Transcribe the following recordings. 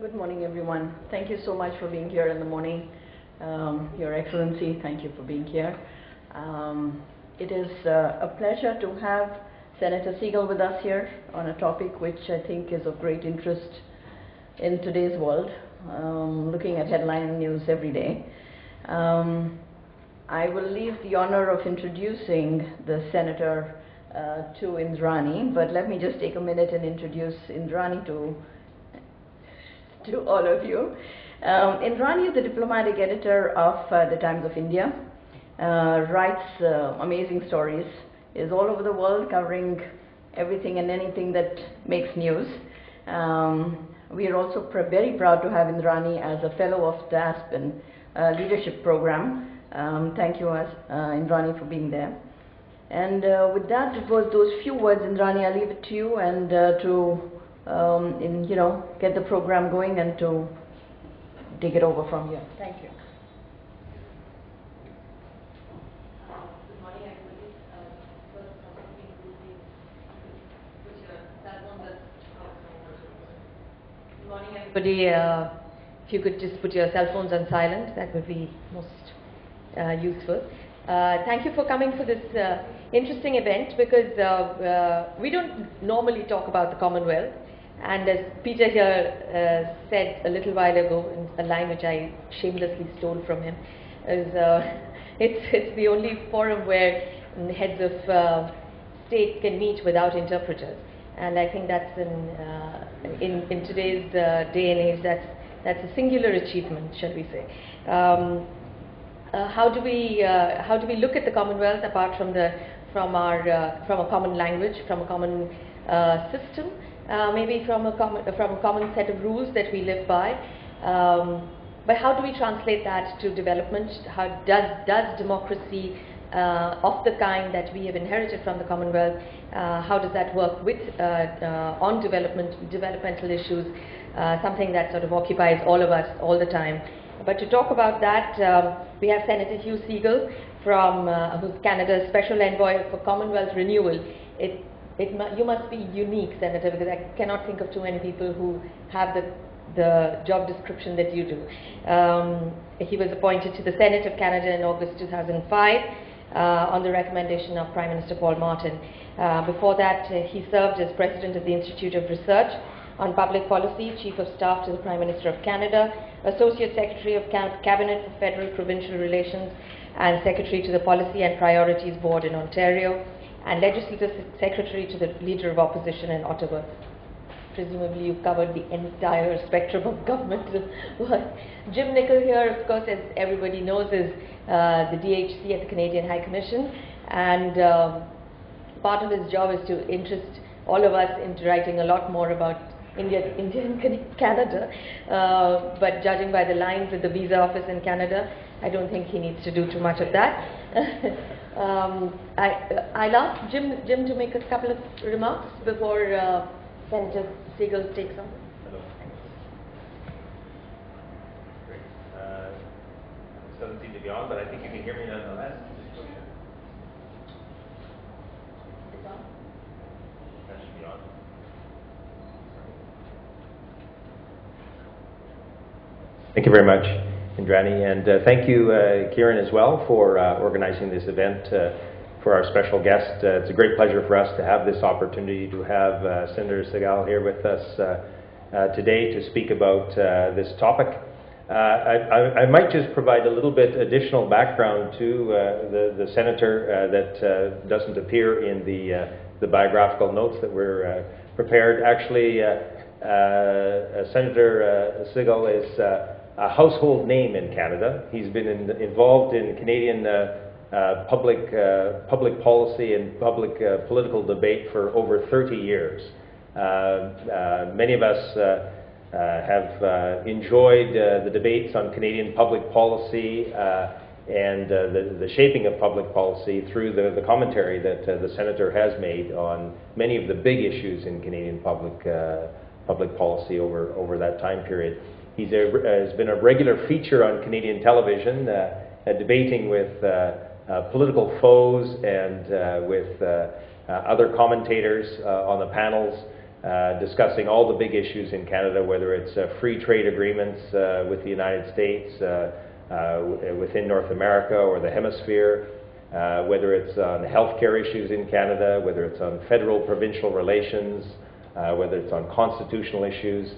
Good morning, everyone. Thank you so much for being here in the morning. Your Excellency, thank you for being here. It is a pleasure to have Senator Segal with us here on a topic which I think is of great interest in today's world, looking at headline news every day. I will leave the honor of introducing the Senator to Indrani, but let me just take a minute and introduce Indrani to all of you. Indrani is the diplomatic editor of the Times of India, writes amazing stories, is all over the world covering everything and anything that makes news. We are also very proud to have Indrani as a fellow of the Aspen Leadership Program. Thank you, Indrani, for being there. And with that, it was those few words, Indrani. I'll leave it to you and get the program going and to take it over from here. Thank you. Good morning, everybody. First, good morning, everybody. If you could just put your cell phones on silent, that would be most useful. Thank you for coming for this interesting event, because we don't normally talk about the Commonwealth. And as Peter here said a little while ago, in a line which I shamelessly stole from him, is it's the only forum where heads of state can meet without interpreters. And I think that's in today's day and age, that's a singular achievement, shall we say. How do we look at the Commonwealth apart from a common language, from a common system? Maybe from a common set of rules that we live by, but how do we translate that to development? How does democracy of the kind that we have inherited from the Commonwealth, how does that work with on developmental issues, something that sort of occupies all of us all the time? But to talk about that, we have Senator Hugh Segal, who's Canada's Special Envoy for Commonwealth Renewal. You must be unique, Senator, because I cannot think of too many people who have the job description that you do. He was appointed to the Senate of Canada in August 2005 on the recommendation of Prime Minister Paul Martin. Before that, he served as President of the Institute of Research on Public Policy, Chief of Staff to the Prime Minister of Canada, Associate Secretary of Cabinet for Federal Provincial Relations, and Secretary to the Policy and Priorities Board in Ontario, and Legislative Secretary to the Leader of Opposition in Ottawa. Presumably you covered the entire spectrum of governmental work. Jim Nicol here, of course, as everybody knows, is the DHC at the Canadian High Commission, and part of his job is to interest all of us into writing a lot more about India and Canada, but judging by the lines at the visa office in Canada, I don't think he needs to do too much of that. I'll ask Jim to make a couple of remarks before Senator Segal takes on. Hello. Great. It doesn't seem to be on, but I think you can hear me nonetheless. It's on? That should be on. Thank you very much, Indrani, and thank you, Kieran, as well, for organizing this event for our special guest. It's a great pleasure for us to have this opportunity to have Senator Segal here with us today to speak about this topic. I might just provide a little bit additional background to the senator that doesn't appear in the biographical notes that were prepared. Actually, Senator Segal is a household name in Canada. He's been involved in Canadian public policy and public political debate for over 30 years. Many of us have enjoyed the debates on Canadian public policy and the shaping of public policy through the commentary that the Senator has made on many of the big issues in Canadian public policy over that time period. He has been a regular feature on Canadian television, debating with political foes and with other commentators on the panels discussing all the big issues in Canada, whether it's free trade agreements with the United States, within North America or the hemisphere, whether it's on healthcare issues in Canada, whether it's on federal-provincial relations, whether it's on constitutional issues.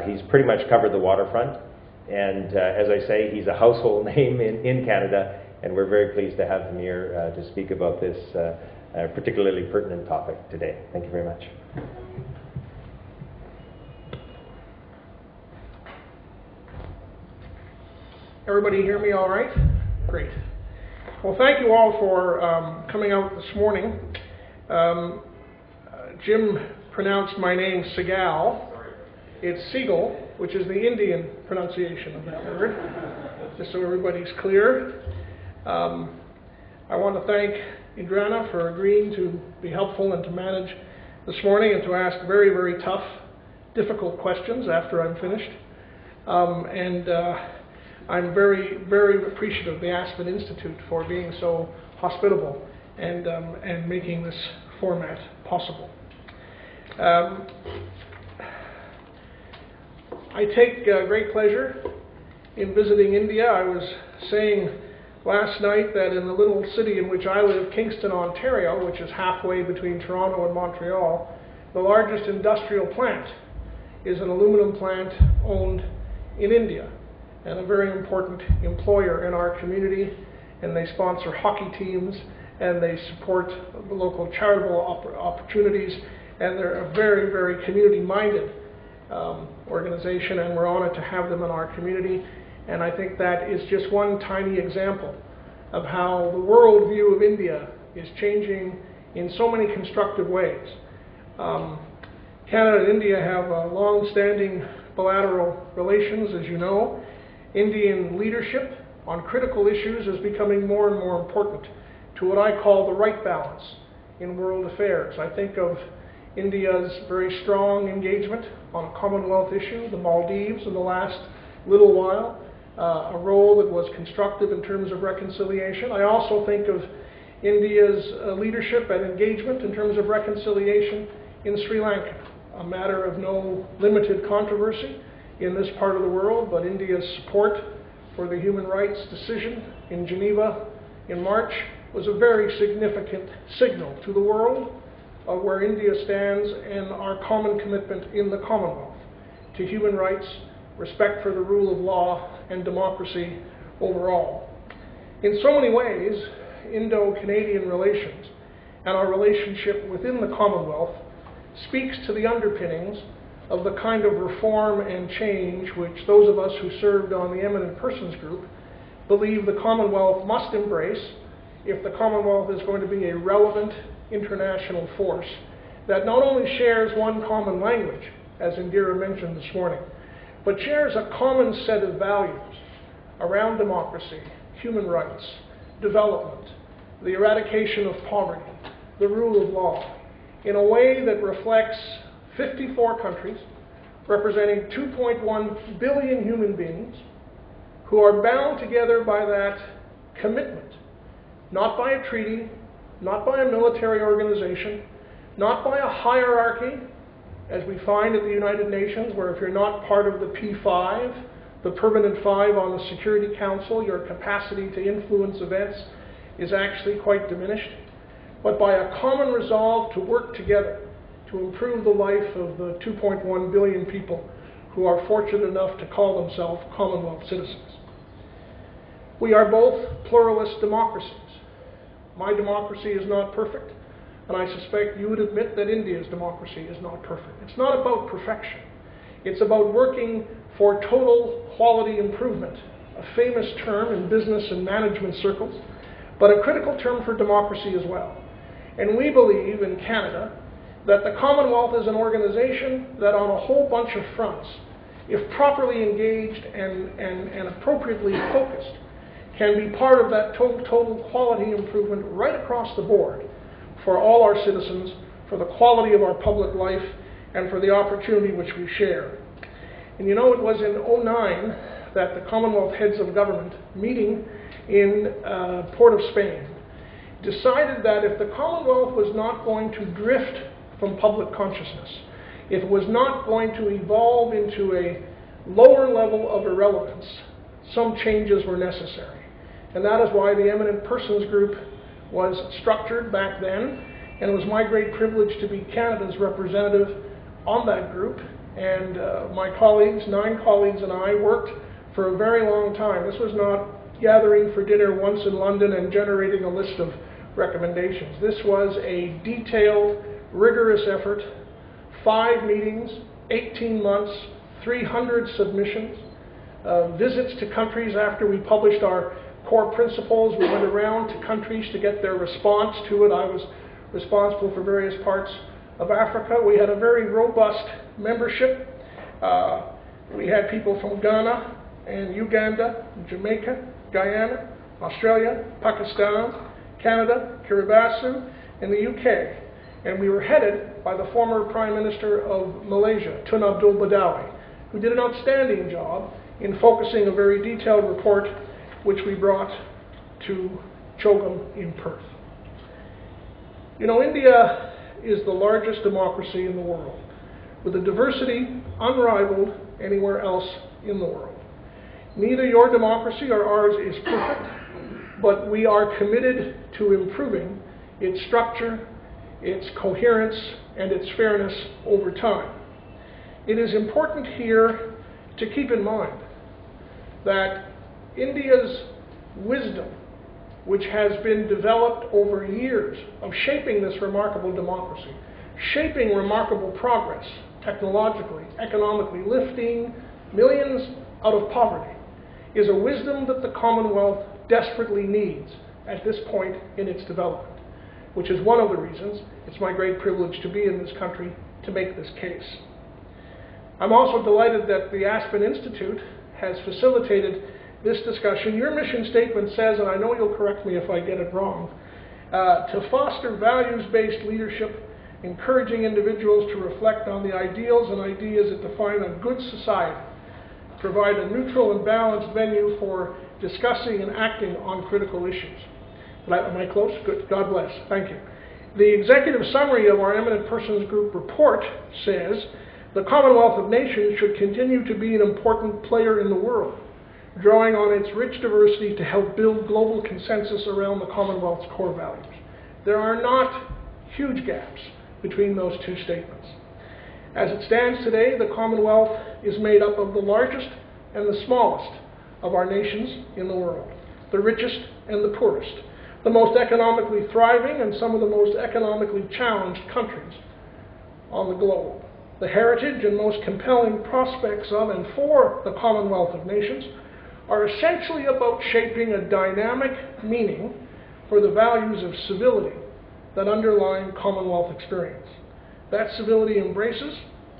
He's pretty much covered the waterfront. And as I say, he's a household name in Canada, and we're very pleased to have him here to speak about this particularly pertinent topic today. Thank you very much. Everybody hear me all right? Great. Well, thank you all for coming out this morning. Jim pronounced my name Segal. It's Seagull, which is the Indian pronunciation of that word, just so everybody's clear. I want to thank Indrana for agreeing to be helpful and to manage this morning and to ask very, very tough, difficult questions after I'm finished. I'm very, very appreciative of the Aspen Institute for being so hospitable and making this format possible. I take great pleasure in visiting India. I was saying last night that in the little city in which I live, Kingston, Ontario, which is halfway between Toronto and Montreal, the largest industrial plant is an aluminum plant owned in India, and a very important employer in our community, and they sponsor hockey teams, and they support the local charitable opportunities, and they're a very, very community-minded organization, and we're honored to have them in our community. And I think that is just one tiny example of how the world view of India is changing in so many constructive ways. Canada and India have long-standing bilateral relations, as you know. Indian leadership on critical issues is becoming more and more important to what I call the right balance in world affairs. I think of India's very strong engagement on a Commonwealth issue, the Maldives, in the last little while, a role that was constructive in terms of reconciliation. I also think of India's leadership and engagement in terms of reconciliation in Sri Lanka, a matter of no limited controversy in this part of the world, but India's support for the human rights decision in Geneva in March was a very significant signal to the world of where India stands and our common commitment in the Commonwealth to human rights, respect for the rule of law, and democracy overall. In so many ways, Indo-Canadian relations and our relationship within the Commonwealth speaks to the underpinnings of the kind of reform and change which those of us who served on the Eminent Persons Group believe the Commonwealth must embrace if the Commonwealth is going to be a relevant international force that not only shares one common language, as Indira mentioned this morning, but shares a common set of values around democracy, human rights, development, the eradication of poverty, the rule of law, in a way that reflects 54 countries, representing 2.1 billion human beings, who are bound together by that commitment, not by a treaty, not by a military organization, not by a hierarchy, as we find at the United Nations, where if you're not part of the P5, the permanent 5 on the Security Council, your capacity to influence events is actually quite diminished, but by a common resolve to work together to improve the life of the 2.1 billion people who are fortunate enough to call themselves Commonwealth citizens. We are both pluralist democracies. My democracy is not perfect, and I suspect you would admit that India's democracy is not perfect. It's not about perfection. It's about working for total quality improvement, a famous term in business and management circles, but a critical term for democracy as well. And we believe in Canada that the Commonwealth is an organization that on a whole bunch of fronts, if properly engaged and appropriately focused, can be part of that total quality improvement right across the board for all our citizens, for the quality of our public life, and for the opportunity which we share. And you know, it was in 2009 that the Commonwealth heads of government, meeting in Port of Spain, decided that if the Commonwealth was not going to drift from public consciousness, if it was not going to evolve into a lower level of irrelevance, some changes were necessary. And that is why the Eminent Persons Group was structured back then, and it was my great privilege to be Canada's representative on that group. And my colleagues, 9 colleagues and I, worked for a very long time. This was not gathering for dinner once in London and generating a list of recommendations. This was a detailed, rigorous effort, 5 meetings, 18 months, 300 submissions, visits to countries after we published our core principles. We went around to countries to get their response to it. I was responsible for various parts of Africa. We had a very robust membership. We had people from Ghana and Uganda, Jamaica, Guyana, Australia, Pakistan, Canada, Kiribati, and the UK. And we were headed by the former Prime Minister of Malaysia, Tun Abdul Badawi, who did an outstanding job in focusing a very detailed report which we brought to CHOGM in Perth. You know, India is the largest democracy in the world, with a diversity unrivaled anywhere else in the world. Neither your democracy or ours is perfect, but we are committed to improving its structure, its coherence, and its fairness over time. It is important here to keep in mind that India's wisdom, which has been developed over years of shaping this remarkable democracy, shaping remarkable progress technologically, economically, lifting millions out of poverty, is a wisdom that the Commonwealth desperately needs at this point in its development, which is one of the reasons it's my great privilege to be in this country to make this case. I'm also delighted that the Aspen Institute has facilitated this discussion. Your mission statement says, and I know you'll correct me if I get it wrong, to foster values-based leadership, encouraging individuals to reflect on the ideals and ideas that define a good society, provide a neutral and balanced venue for discussing and acting on critical issues. Am I close? Good. God bless. Thank you. The executive summary of our Eminent Persons Group report says, the Commonwealth of Nations should continue to be an important player in the world, drawing on its rich diversity to help build global consensus around the Commonwealth's core values. There are not huge gaps between those two statements. As it stands today, the Commonwealth is made up of the largest and the smallest of our nations in the world, the richest and the poorest, the most economically thriving and some of the most economically challenged countries on the globe. The heritage and most compelling prospects of and for the Commonwealth of Nations are essentially about shaping a dynamic meaning for the values of civility that underline Commonwealth experience. That civility embraces,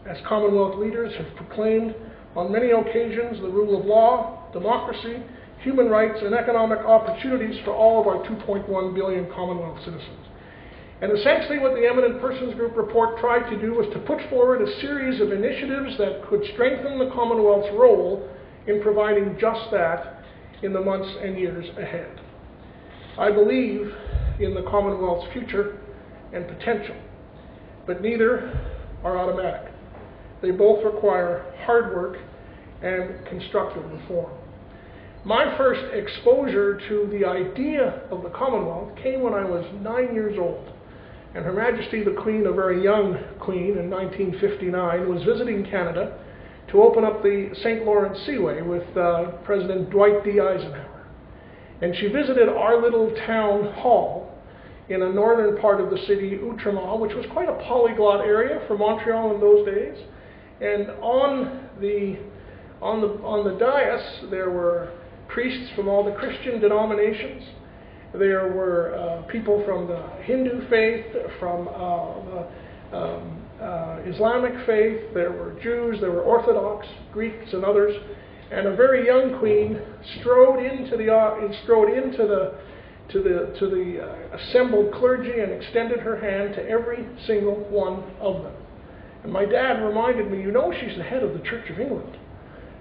as Commonwealth leaders have proclaimed on many occasions, the rule of law, democracy, human rights, and economic opportunities for all of our 2.1 billion Commonwealth citizens. And essentially what the Eminent Persons Group report tried to do was to put forward a series of initiatives that could strengthen the Commonwealth's role in providing just that in the months and years ahead. I believe in the Commonwealth's future and potential, but neither are automatic. They both require hard work and constructive reform. My first exposure to the idea of the Commonwealth came when I was 9 years old. And Her Majesty the Queen, a very young queen in 1959, was visiting Canada to open up the St. Lawrence Seaway with President Dwight D. Eisenhower. And she visited our little town hall in a northern part of the city, Outremont, which was quite a polyglot area for Montreal in those days. And on the dais, there were priests from all the Christian denominations. There were people from the Hindu faith, from the Islamic faith. There were Jews, there were Orthodox, Greeks, and others. And a very young queen strode into the assembled clergy and extended her hand to every single one of them. And my dad reminded me, you know, she's the head of the Church of England,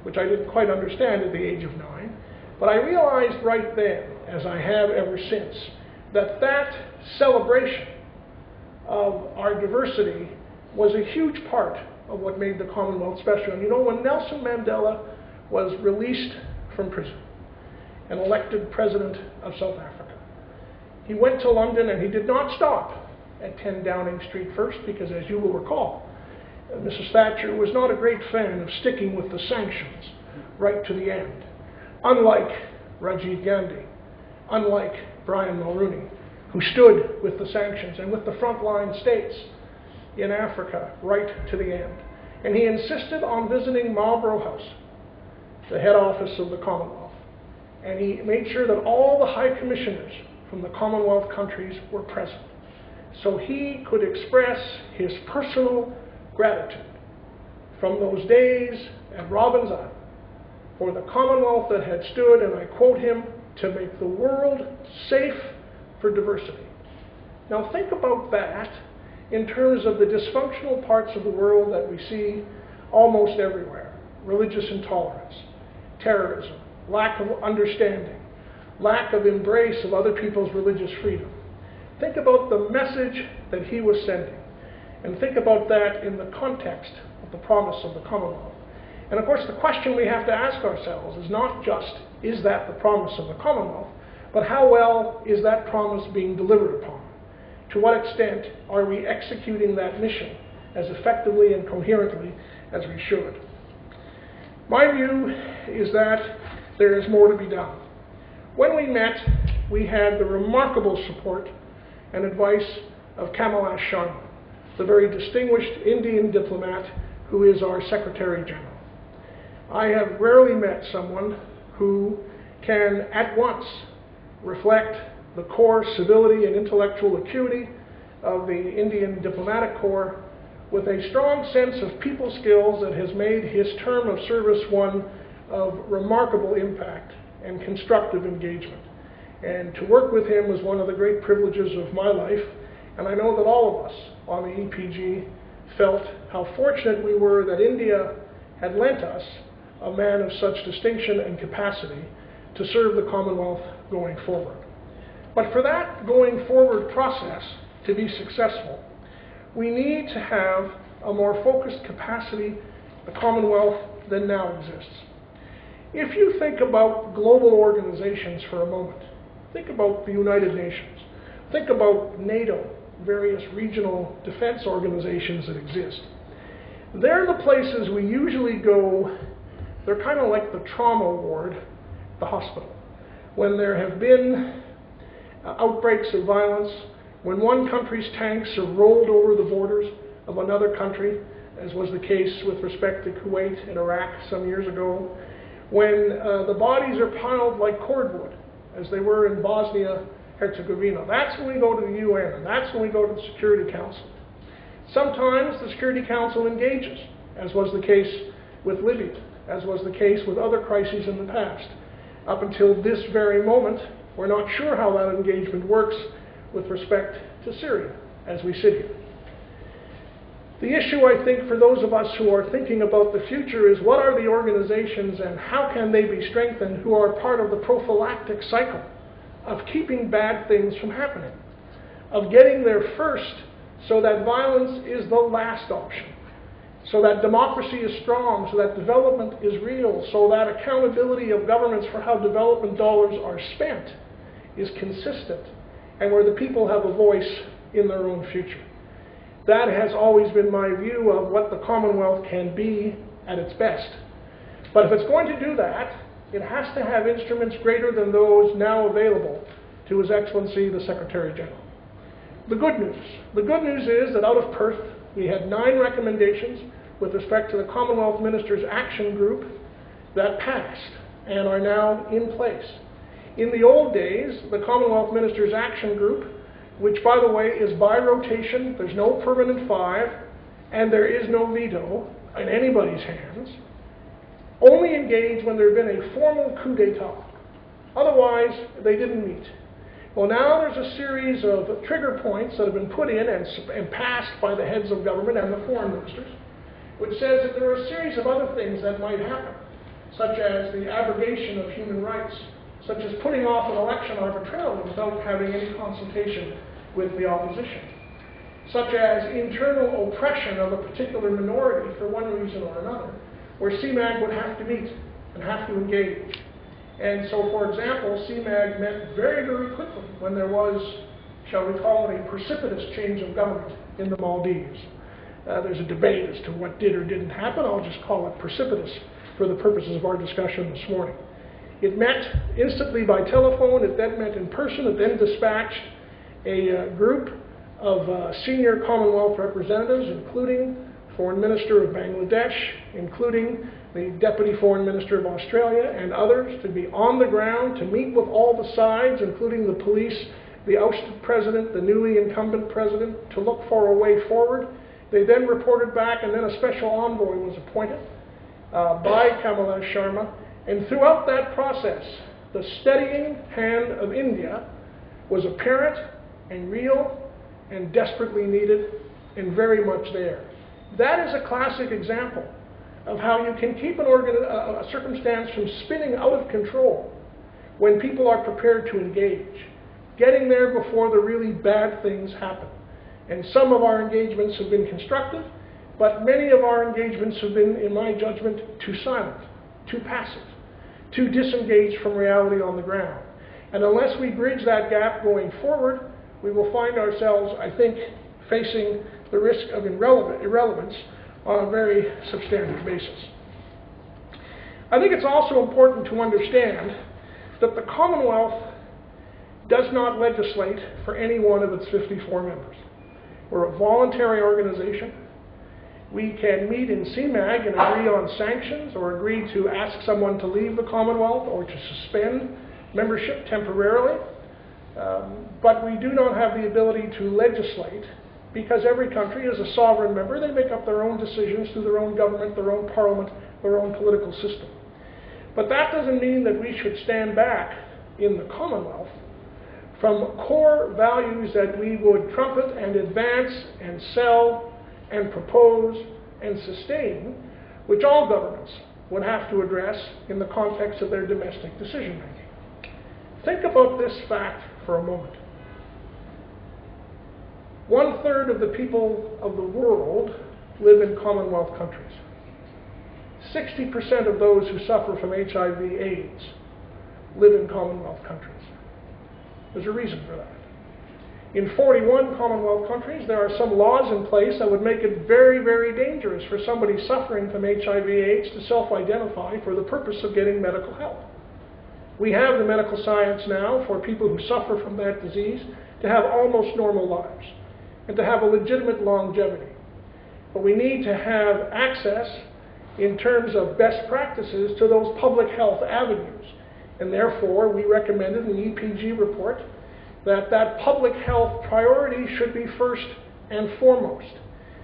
which I didn't quite understand at the age of 9. But I realized right then, as I have ever since, that celebration of our diversity was a huge part of what made the Commonwealth special. And you know, when Nelson Mandela was released from prison and elected President of South Africa, he went to London and he did not stop at 10 Downing Street first, because as you will recall, Mrs. Thatcher was not a great fan of sticking with the sanctions right to the end. Unlike Rajiv Gandhi, unlike Brian Mulroney, who stood with the sanctions and with the frontline states in Africa right to the end. And he insisted on visiting Marlborough House, the head office of the Commonwealth. And he made sure that all the high commissioners from the Commonwealth countries were present, so he could express his personal gratitude from those days at Robins Island for the Commonwealth that had stood, and I quote him, to make the world safe for diversity. Now think about that in terms of the dysfunctional parts of the world that we see almost everywhere. Religious intolerance, terrorism, lack of understanding, lack of embrace of other people's religious freedom. Think about the message that he was sending, and think about that in the context of the promise of the Commonwealth. And of course, the question we have to ask ourselves is not just, is that the promise of the Commonwealth, but how well is that promise being delivered upon? To what extent are we executing that mission as effectively and coherently as we should? My view is that there is more to be done. When we met, we had the remarkable support and advice of Kamalash Sharma, the very distinguished Indian diplomat who is our Secretary General. I have rarely met someone who can at once reflect the core civility and intellectual acuity of the Indian diplomatic corps with a strong sense of people skills that has made his term of service one of remarkable impact and constructive engagement. And to work with him was one of the great privileges of my life, and I know that all of us on the EPG felt how fortunate we were that India had lent us a man of such distinction and capacity to serve the Commonwealth going forward. But for that going forward process to be successful, we need to have a more focused capacity the Commonwealth than now exists. If you think about global organizations for a moment, think about the United Nations, think about NATO, various regional defense organizations that exist. They're the places we usually go. They're kind of like the trauma ward, the hospital. When there have been outbreaks of violence, when one country's tanks are rolled over the borders of another country, as was the case with respect to Kuwait and Iraq some years ago, when the bodies are piled like cordwood, as they were in Bosnia-Herzegovina. That's when we go to the UN, and that's when we go to the Security Council. Sometimes the Security Council engages, as was the case with Libya, as was the case with other crises in the past. Up until this very moment, we're not sure how that engagement works with respect to Syria, as we sit here. The issue, I think, for those of us who are thinking about the future is what are the organizations and how can they be strengthened who are part of the prophylactic cycle of keeping bad things from happening, of getting there first so that violence is the last option, so that democracy is strong, so that development is real, so that accountability of governments for how development dollars are spent is consistent, and where the people have a voice in their own future. That has always been my view of what the Commonwealth can be at its best. But if it's going to do that, it has to have instruments greater than those now available to His Excellency the Secretary General. The good news is that out of Perth, we had 9 recommendations with respect to the Commonwealth Ministers' Action Group that passed and are now in place. In the old days, the Commonwealth Ministers' Action Group, which by the way is by rotation, there's no permanent 5, and there is no veto in anybody's hands, only engaged when there had been a formal coup d'etat. Otherwise, they didn't meet. Well, now there's a series of trigger points that have been put in and passed by the heads of government and the foreign ministers, which says that there are a series of other things that might happen, such as the abrogation of human rights, such as putting off an election arbitrarily without having any consultation with the opposition. such as internal oppression of a particular minority for one reason or another, where CMAG would have to meet and have to engage. And so, for example, CMAG met very, very quickly when there was, shall we call it, a precipitous change of government in the Maldives. There's a debate as to what did or didn't happen. I'll just call it precipitous for the purposes of our discussion this morning. It met instantly by telephone, it then met in person, it then dispatched a group of senior Commonwealth representatives, including Foreign Minister of Bangladesh, including the Deputy Foreign Minister of Australia and others, to be on the ground, to meet with all the sides, including the police, the ousted president, the newly incumbent president, to look for a way forward. They then reported back, and then a special envoy was appointed by Kamala Sharma. And throughout that process, the steadying hand of India was apparent and real and desperately needed and very much there. That is a classic example of how you can keep a circumstance from spinning out of control when people are prepared to engage, getting there before the really bad things happen. And some of our engagements have been constructive, but many of our engagements have been, in my judgment, too silent, too passive, too disengaged from reality on the ground. And unless we bridge that gap going forward, we will find ourselves, I think, facing the risk of irrelevance on a very substantive basis. I think it's also important to understand that the Commonwealth does not legislate for any one of its 54 members. We're a voluntary organization. We can meet in CMAG and agree on sanctions or agree to ask someone to leave the Commonwealth or to suspend membership temporarily. But we do not have the ability to legislate because every country is a sovereign member. They make up their own decisions through their own government, their own parliament, their own political system. But that doesn't mean that we should stand back in the Commonwealth from core values that we would trumpet and advance and sell and propose and sustain, which all governments would have to address in the context of their domestic decision making. Think about this fact for a moment. 1/3 of the people of the world live in Commonwealth countries. 60% of those who suffer from HIV/AIDS live in Commonwealth countries. There's a reason for that. In 41 Commonwealth countries, there are some laws in place that would make it very, very dangerous for somebody suffering from HIV/AIDS to self-identify for the purpose of getting medical help. We have the medical science now for people who suffer from that disease to have almost normal lives and to have a legitimate longevity. But we need to have access in terms of best practices to those public health avenues. And therefore, we recommended in the EPG report that that public health priority should be first and foremost.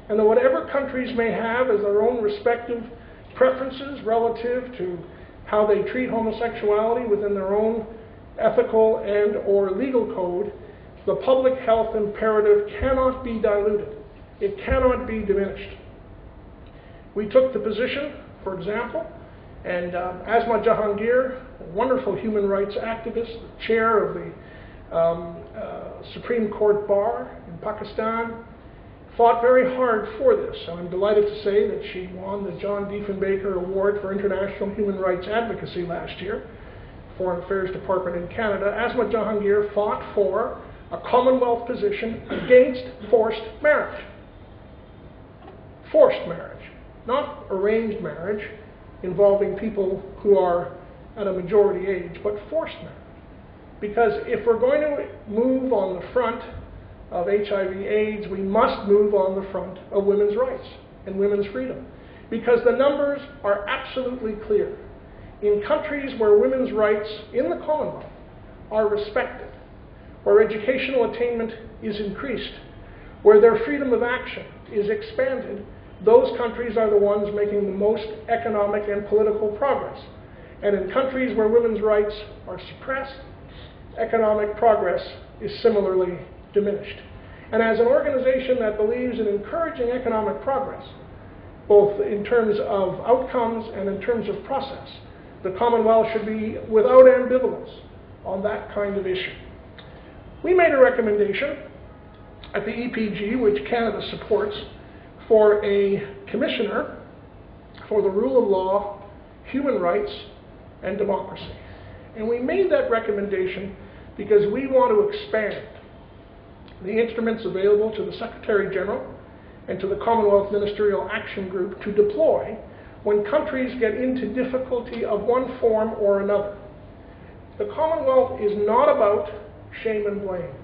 And that whatever countries may have as their own respective preferences relative to how they treat homosexuality within their own ethical and or legal code, the public health imperative cannot be diluted. It cannot be diminished. We took the position, for example, and Asma Jahangir, a wonderful human rights activist, the chair of the Supreme Court Bar in Pakistan, fought very hard for this. And I'm delighted to say that she won the John Diefenbaker Award for International Human Rights Advocacy last year, Foreign Affairs Department in Canada. Asma Jahangir fought for a Commonwealth position against forced marriage. Forced marriage, not arranged marriage involving people who are at a majority age, but forced marriage. Because if we're going to move on the front of HIV/AIDS, we must move on the front of women's rights and women's freedom. Because the numbers are absolutely clear. In countries where women's rights in the Commonwealth are respected, where educational attainment is increased, where their freedom of action is expanded, those countries are the ones making the most economic and political progress. And in countries where women's rights are suppressed, economic progress is similarly diminished. And as an organization that believes in encouraging economic progress, both in terms of outcomes and in terms of process, the Commonwealth should be without ambivalence on that kind of issue. We made a recommendation at the EPG, which Canada supports, for a commissioner for the rule of law, human rights, and democracy. And we made that recommendation because we want to expand the instruments available to the Secretary General and to the Commonwealth Ministerial Action Group to deploy when countries get into difficulty of one form or another. The Commonwealth is not about shame and blame.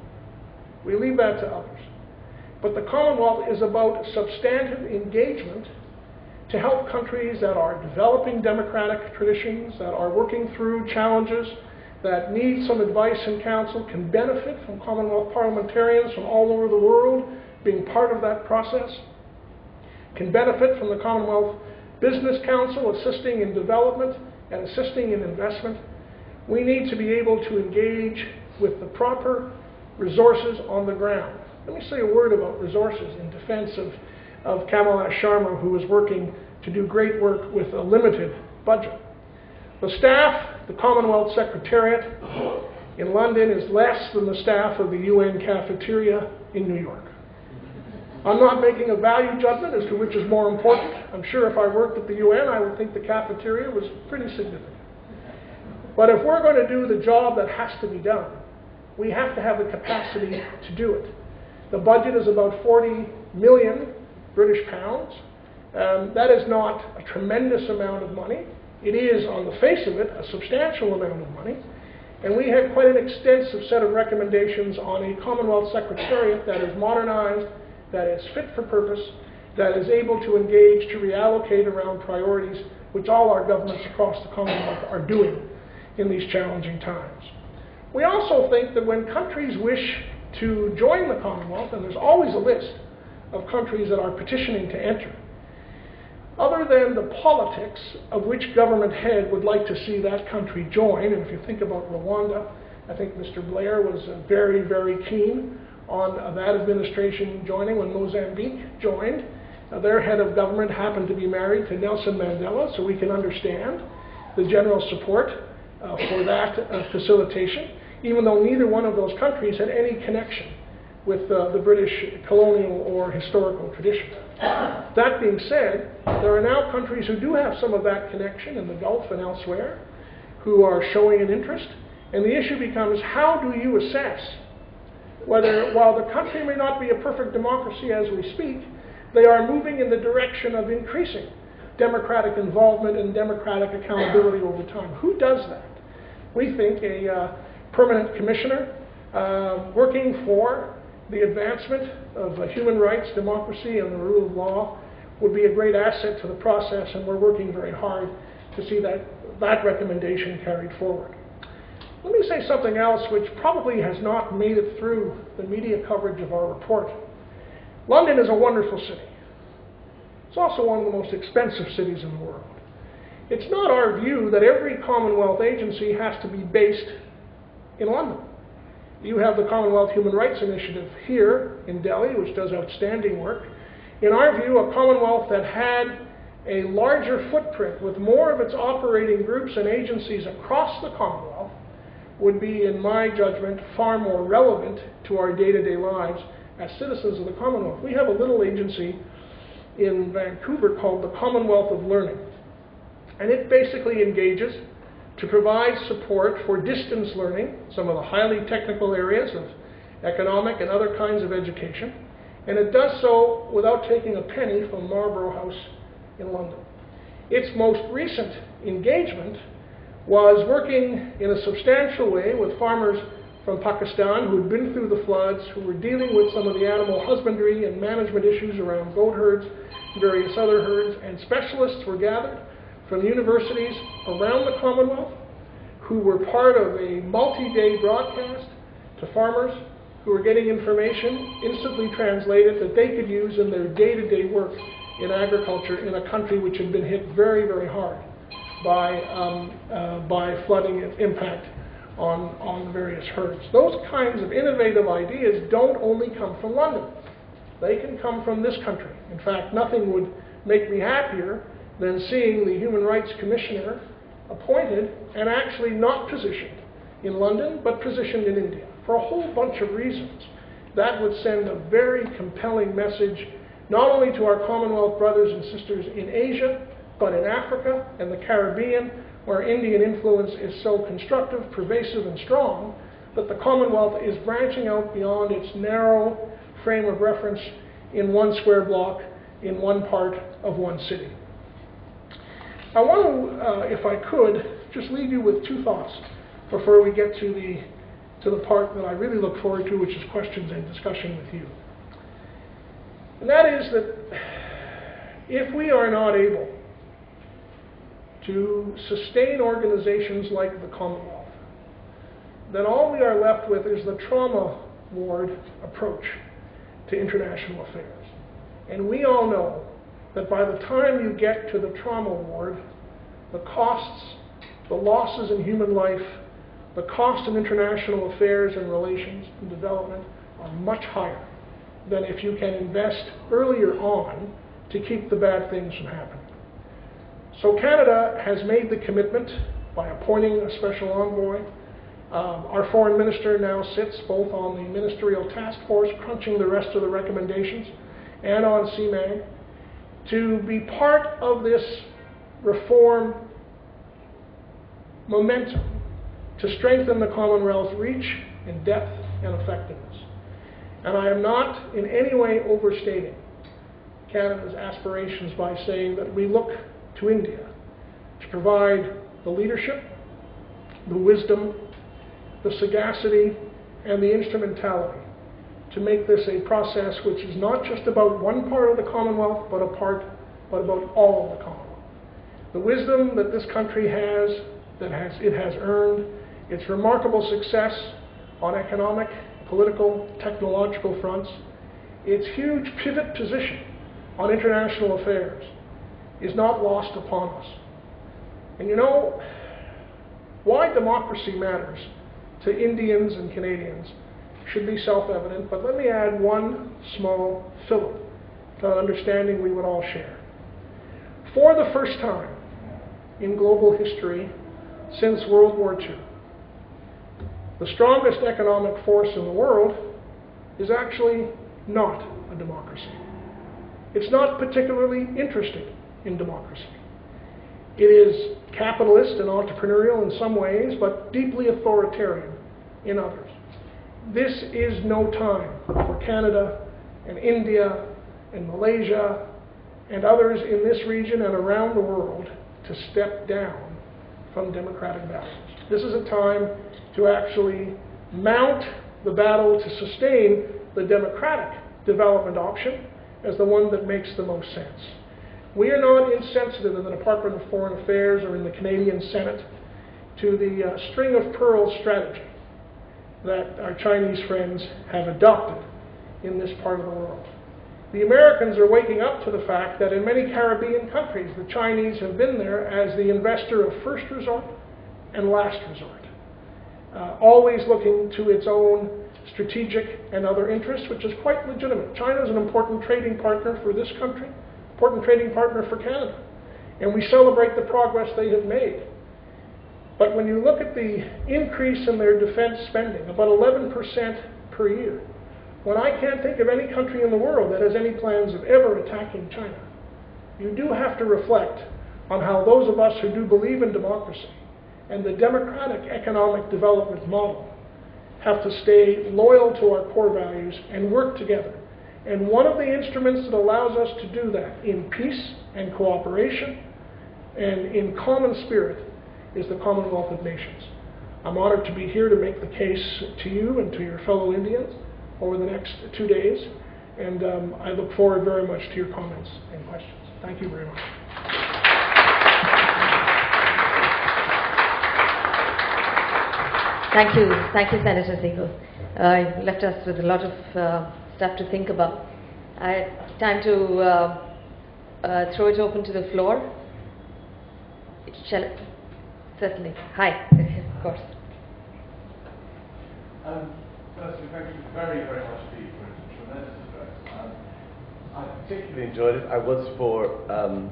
We leave that to others. But the Commonwealth is about substantive engagement to help countries that are developing democratic traditions, that are working through challenges, that need some advice and counsel, can benefit from Commonwealth parliamentarians from all over the world being part of that process, can benefit from the Commonwealth Business Council assisting in development and assisting in investment. We need to be able to engage with the proper resources on the ground. Let me say a word about resources in defense of Kamala Sharma, who is working to do great work with a limited budget. The staff, the Commonwealth Secretariat in London is less than the staff of the UN cafeteria in New York. I'm not making a value judgment as to which is more important. I'm sure if I worked at the UN, I would think the cafeteria was pretty significant. But if we're going to do the job that has to be done, we have to have the capacity to do it. The budget is about 40 million British pounds. That is not a tremendous amount of money. It is, on the face of it, a substantial amount of money. And we have quite an extensive set of recommendations on a Commonwealth Secretariat that is modernized, that is fit for purpose, that is able to engage, to reallocate around priorities, which all our governments across the Commonwealth are doing in these challenging times. We also think that when countries wish to join the Commonwealth, and there's always a list of countries that are petitioning to enter, other than the politics of which government head would like to see that country join, and if you think about Rwanda, I think Mr. Blair was very, very keen on that administration joining when Mozambique joined. Their head of government happened to be married to Nelson Mandela, so we can understand the general support for that facilitation, even though neither one of those countries had any connection with the British colonial or historical tradition. That being said, there are now countries who do have some of that connection in the Gulf and elsewhere, who are showing an interest, and the issue becomes, how do you assess whether, while the country may not be a perfect democracy as we speak, they are moving in the direction of increasing democratic involvement and democratic accountability over time? Who does that? We think a permanent commissioner working for the advancement of human rights, democracy, and the rule of law would be a great asset to the process, and we're working very hard to see that recommendation carried forward. Let me say something else which probably has not made it through the media coverage of our report. London is a wonderful city. It's also one of the most expensive cities in the world. It's not our view that every Commonwealth agency has to be based in London. You have the Commonwealth Human Rights Initiative here in Delhi, which does outstanding work. In our view, a Commonwealth that had a larger footprint with more of its operating groups and agencies across the Commonwealth would be, in my judgment, far more relevant to our day-to-day lives as citizens of the Commonwealth. We have a little agency in Vancouver called the Commonwealth of Learning, and it basically engages to provide support for distance learning, some of the highly technical areas of economic and other kinds of education, and it does so without taking a penny from Marlborough House in London. Its most recent engagement was working in a substantial way with farmers from Pakistan who had been through the floods, who were dealing with some of the animal husbandry and management issues around goat herds, various other herds, and specialists were gathered from universities around the Commonwealth who were part of a multi-day broadcast to farmers who were getting information instantly translated that they could use in their day-to-day work in agriculture in a country which had been hit very, very hard by flooding impact on the various herds. Those kinds of innovative ideas don't only come from London. They can come from this country. In fact, nothing would make me happier than seeing the Human Rights Commissioner appointed and actually not positioned in London, but positioned in India, for a whole bunch of reasons. That would send a very compelling message, not only to our Commonwealth brothers and sisters in Asia, but in Africa and the Caribbean, where Indian influence is so constructive, pervasive, and strong, that the Commonwealth is branching out beyond its narrow frame of reference in one square block, in one part of one city. I want to, if I could, just leave you with two thoughts before we get to the part that I really look forward to, which is questions and discussion with you. And that is that if we are not able to sustain organizations like the Commonwealth, then all we are left with is the trauma ward approach to international affairs. And we all know that by the time you get to the trauma ward, the costs, the losses in human life, the cost in international affairs and relations and development are much higher than if you can invest earlier on to keep the bad things from happening. So Canada has made the commitment by appointing a special envoy. Our foreign minister now sits both on the ministerial task force crunching the rest of the recommendations and on CMAG to be part of this reform momentum to strengthen the Commonwealth's reach and depth and effectiveness. And I am not in any way overstating Canada's aspirations by saying that we look to India to provide the leadership, the wisdom, the sagacity, and the instrumentality to make this a process which is not just about one part of the Commonwealth, but about all of the Commonwealth. The wisdom that this country has, it has earned, its remarkable success on economic, political, technological fronts, its huge pivot position on international affairs is not lost upon us. And you know, why democracy matters to Indians and Canadians should be self-evident, but let me add one small fillip to an understanding we would all share. For the first time in global history since World War II, the strongest economic force in the world is actually not a democracy. It's not particularly interested in democracy. It is capitalist and entrepreneurial in some ways, but deeply authoritarian in others. This is no time for Canada and India and Malaysia and others in this region and around the world to step down from democratic values. This is a time to actually mount the battle to sustain the democratic development option as the one that makes the most sense. We are not insensitive in the Department of Foreign Affairs or in the Canadian Senate to the string of pearls strategy that our Chinese friends have adopted in this part of the world. The Americans are waking up to the fact that in many Caribbean countries, the Chinese have been there as the investor of first resort and last resort, always looking to its own strategic and other interests, which is quite legitimate. China is an important trading partner for this country, important trading partner for Canada, and we celebrate the progress they have made. But when you look at the increase in their defense spending, about 11% per year, when I can't think of any country in the world that has any plans of ever attacking China, you do have to reflect on how those of us who do believe in democracy and the democratic economic development model have to stay loyal to our core values and work together. And one of the instruments that allows us to do that in peace and cooperation and in common spirit is the Commonwealth of Nations. I'm honored to be here to make the case to you and to your fellow Indians over the next 2 days, and I look forward very much to your comments and questions. Thank you very much. Thank you, Senator Siegel. You left us with a lot of stuff to think about. Time to throw it open to the floor. Shall I? Certainly. Hi, of course. Firstly, thank you very, very much indeed for a tremendous address. I particularly enjoyed it. I was for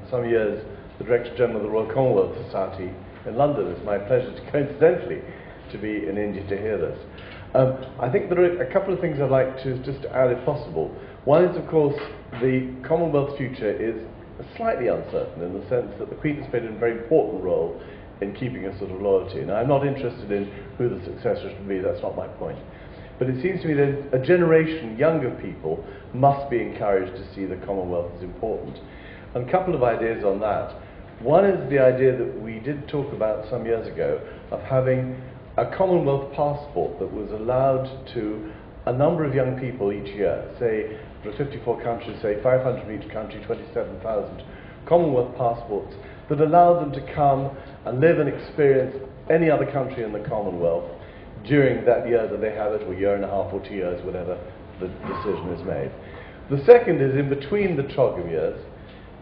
some years the Director General of the Royal Commonwealth Society in London. It's my pleasure to coincidentally to be in India to hear this. I think there are a couple of things I'd like to just add if possible. One is, of course, the Commonwealth's future is slightly uncertain in the sense that the Queen has played a very important role in keeping a sort of loyalty. Now, I'm not interested in who the successor should be, that's not my point. But it seems to me that a generation younger people must be encouraged to see the Commonwealth as important. And a couple of ideas on that. One is the idea that we did talk about some years ago of having a Commonwealth passport that was allowed to a number of young people each year, say for 54 countries, say 500 from each country, 27,000 Commonwealth passports that allowed them to come and live and experience any other country in the Commonwealth during that year that they have it, or year and a half or 2 years, whatever the decision is made. The second is in between the TROGM years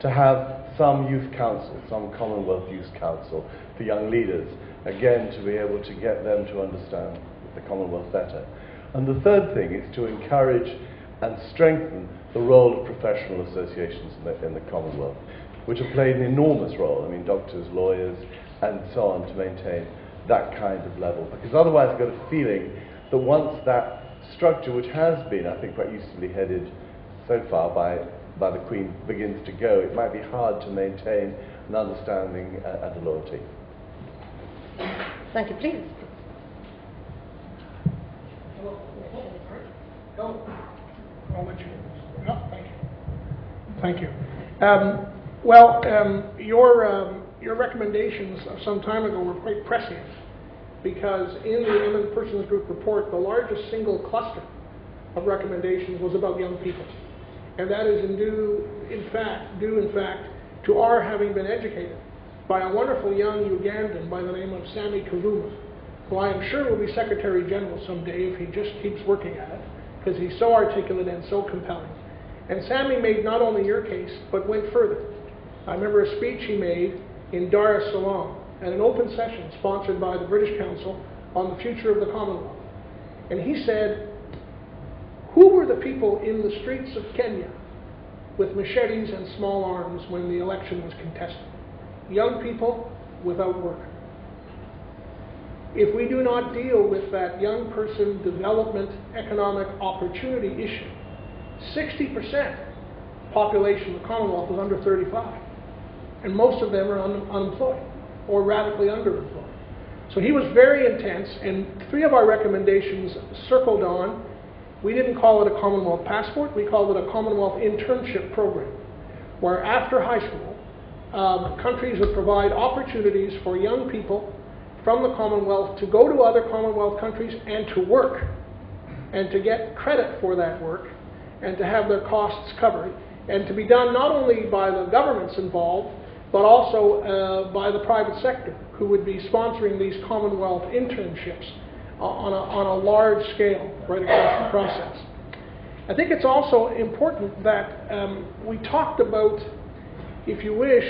to have some youth council, some Commonwealth Youth Council for young leaders, again to be able to get them to understand the Commonwealth better. And the third thing is to encourage and strengthen the role of professional associations in the Commonwealth, which have played an enormous role, I mean doctors, lawyers and so on, to maintain that kind of level. Because otherwise I've got a feeling that once that structure, which has been, I think, quite usefully headed so far by the Queen, begins to go, it might be hard to maintain an understanding and a loyalty. Thank you. Please. I'll let you. No, thank you. Thank you. Your recommendations some time ago were quite prescient, because in the Eminent Persons Group report, the largest single cluster of recommendations was about young people. And that is due in fact, to our having been educated by a wonderful young Ugandan by the name of Sammy Kavuma, who I am sure will be Secretary General someday if he just keeps working at it, because he's so articulate and so compelling. And Sammy made not only your case, but went further. I remember a speech he made in Dar es Salaam at an open session sponsored by the British Council on the future of the Commonwealth. And he said, who were the people in the streets of Kenya with machetes and small arms when the election was contested? Young people without work. If we do not deal with that young person development economic opportunity issue, 60% population of the Commonwealth is under 35, and most of them are unemployed or radically underemployed. So he was very intense, and 3 of our recommendations circled on. We didn't call it a Commonwealth passport, we called it a Commonwealth internship program, where after high school, countries would provide opportunities for young people from the Commonwealth to go to other Commonwealth countries and to work, and to get credit for that work, and to have their costs covered, and to be done not only by the governments involved, but also by the private sector, who would be sponsoring these Commonwealth internships on a large scale right across the process. I think it's also important that we talked about, if you wish,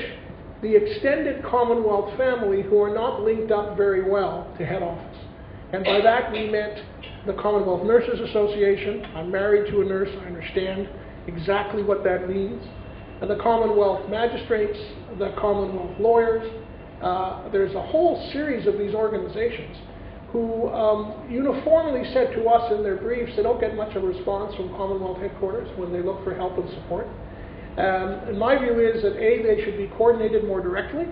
the extended Commonwealth family who are not linked up very well to head office. And by that we meant the Commonwealth Nurses Association. I'm married to a nurse, I understand exactly what that means. And the Commonwealth Magistrates, the Commonwealth Lawyers. There's a whole series of these organizations who uniformly said to us in their briefs they don't get much of a response from Commonwealth headquarters when they look for help and support. And my view is that A, they should be coordinated more directly.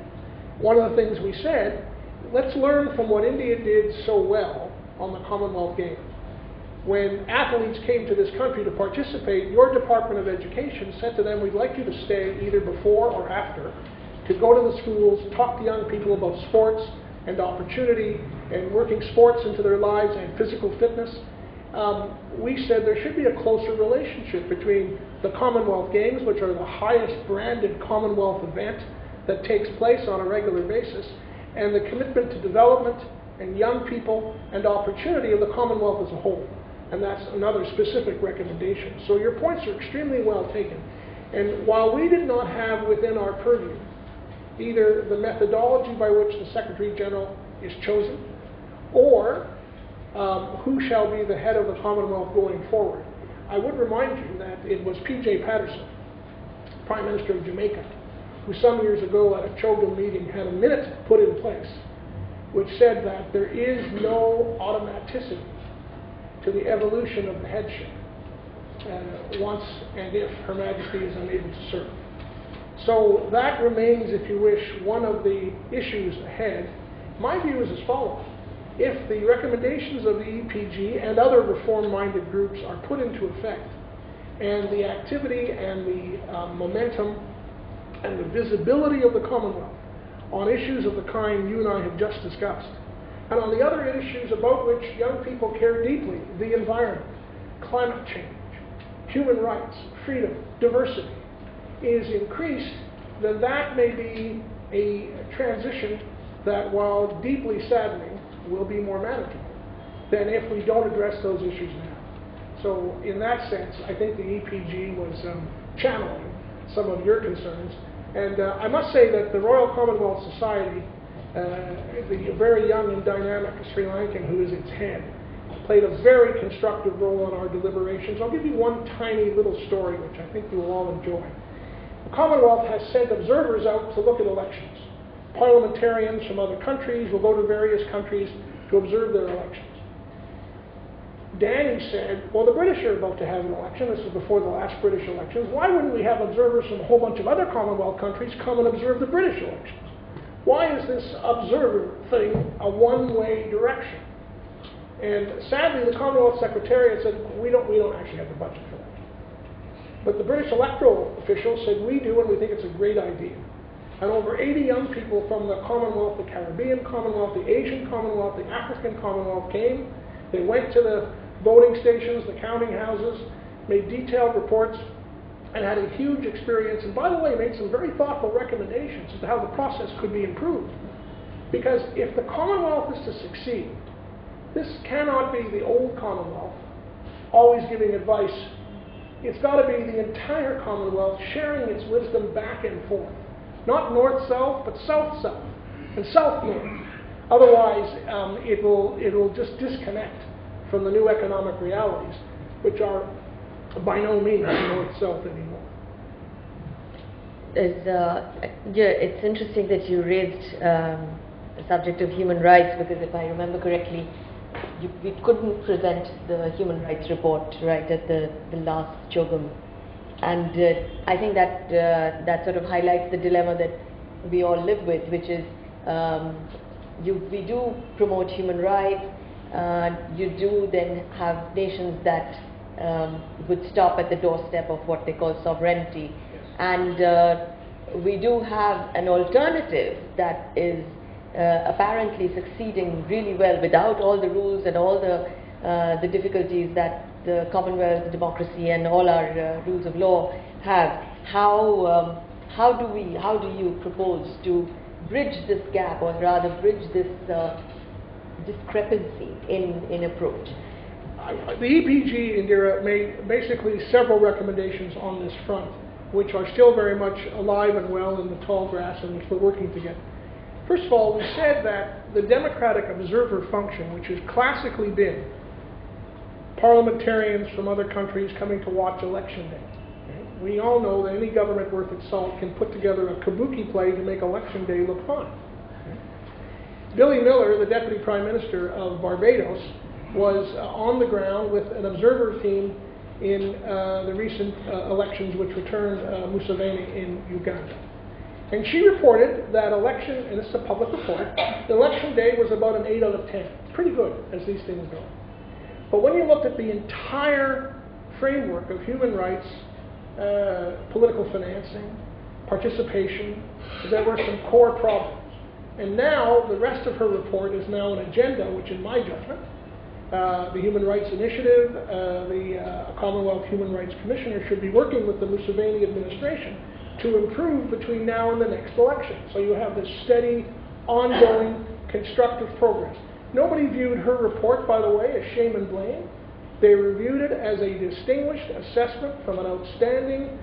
One of the things we said, let's learn from what India did so well on the Commonwealth Games. When athletes came to this country to participate, your Department of Education said to them, we'd like you to stay either before or after to go to the schools, talk to young people about sports and opportunity and working sports into their lives and physical fitness. We said there should be a closer relationship between the Commonwealth Games, which are the highest branded Commonwealth event that takes place on a regular basis, and the commitment to development and young people and opportunity of the Commonwealth as a whole. And that's another specific recommendation. So your points are extremely well taken. And while we did not have within our purview either the methodology by which the Secretary General is chosen or who shall be the head of the Commonwealth going forward, I would remind you that it was P.J. Patterson, Prime Minister of Jamaica, who some years ago at a CHOGM meeting had a minute put in place which said that there is no automaticity to the evolution of the headship once and if Her Majesty is unable to serve. So that remains, if you wish, one of the issues ahead. My view is as follows. If the recommendations of the EPG and other reform-minded groups are put into effect, and the activity and the momentum and the visibility of the Commonwealth on issues of the kind you and I have just discussed, and on the other issues about which young people care deeply, the environment, climate change, human rights, freedom, diversity, is increased, then that may be a transition that, while deeply saddening, will be more manageable than if we don't address those issues now. So in that sense, I think the EPG was channeling some of your concerns. And I must say that the Royal Commonwealth Society, the very young and dynamic Sri Lankan who is its head, played a very constructive role in our deliberations. I'll give you one tiny little story which I think you will all enjoy. The Commonwealth has sent observers out to look at elections. Parliamentarians from other countries will go to various countries to observe their elections. Danny said, well, the British are about to have an election. This was before the last British elections. Why wouldn't we have observers from a whole bunch of other Commonwealth countries come and observe the British elections? Why is this observer thing a one-way direction? And sadly, the Commonwealth Secretariat said, we don't actually have the budget for that. But the British electoral officials said, we do, and we think it's a great idea. And over 80 young people from the Commonwealth, the Caribbean Commonwealth, the Asian Commonwealth, the African Commonwealth came. They went to the voting stations, the counting houses, made detailed reports, and had a huge experience, and by the way, made some very thoughtful recommendations as to how the process could be improved. Because if the Commonwealth is to succeed, this cannot be the old Commonwealth always giving advice. It's got to be the entire Commonwealth sharing its wisdom back and forth. Not north-south, but south-south and south-north. Otherwise, it will just disconnect from the new economic realities, which are by no means north-south anymore. It's interesting that you raised the subject of human rights, because if I remember correctly, we couldn't present the human rights report right at the last CHOGM. And I think that that sort of highlights the dilemma that we all live with, which is we do promote human rights. You do then have nations that would stop at the doorstep of what they call sovereignty. And we do have an alternative that is apparently succeeding really well without all the rules and all the difficulties that the Commonwealth, democracy, and all our rules of law have. How do you propose to bridge this gap, or rather bridge this discrepancy in approach? The EPG, Indira, made basically several recommendations on this front, which are still very much alive and well in the tall grass, and which we're working to get. First of all, we said that the democratic observer function, which has classically been parliamentarians from other countries coming to watch election day. We all know that any government worth its salt can put together a kabuki play to make election day look fun. Billy Miller, the Deputy Prime Minister of Barbados, was on the ground with an observer team in the recent elections which returned Museveni in Uganda. And she reported that election, and this is a public report, the election day was about an 8 out of 10. Pretty good, as these things go. But when you looked at the entire framework of human rights, political financing, participation, there were some core problems. And now, the rest of her report is now an agenda, which in my judgment, the Human Rights Initiative, the Commonwealth Human Rights Commissioner should be working with the Museveni administration to improve between now and the next election. So you have this steady, ongoing, constructive progress. Nobody viewed her report, by the way, as shame and blame. They reviewed it as a distinguished assessment from an outstanding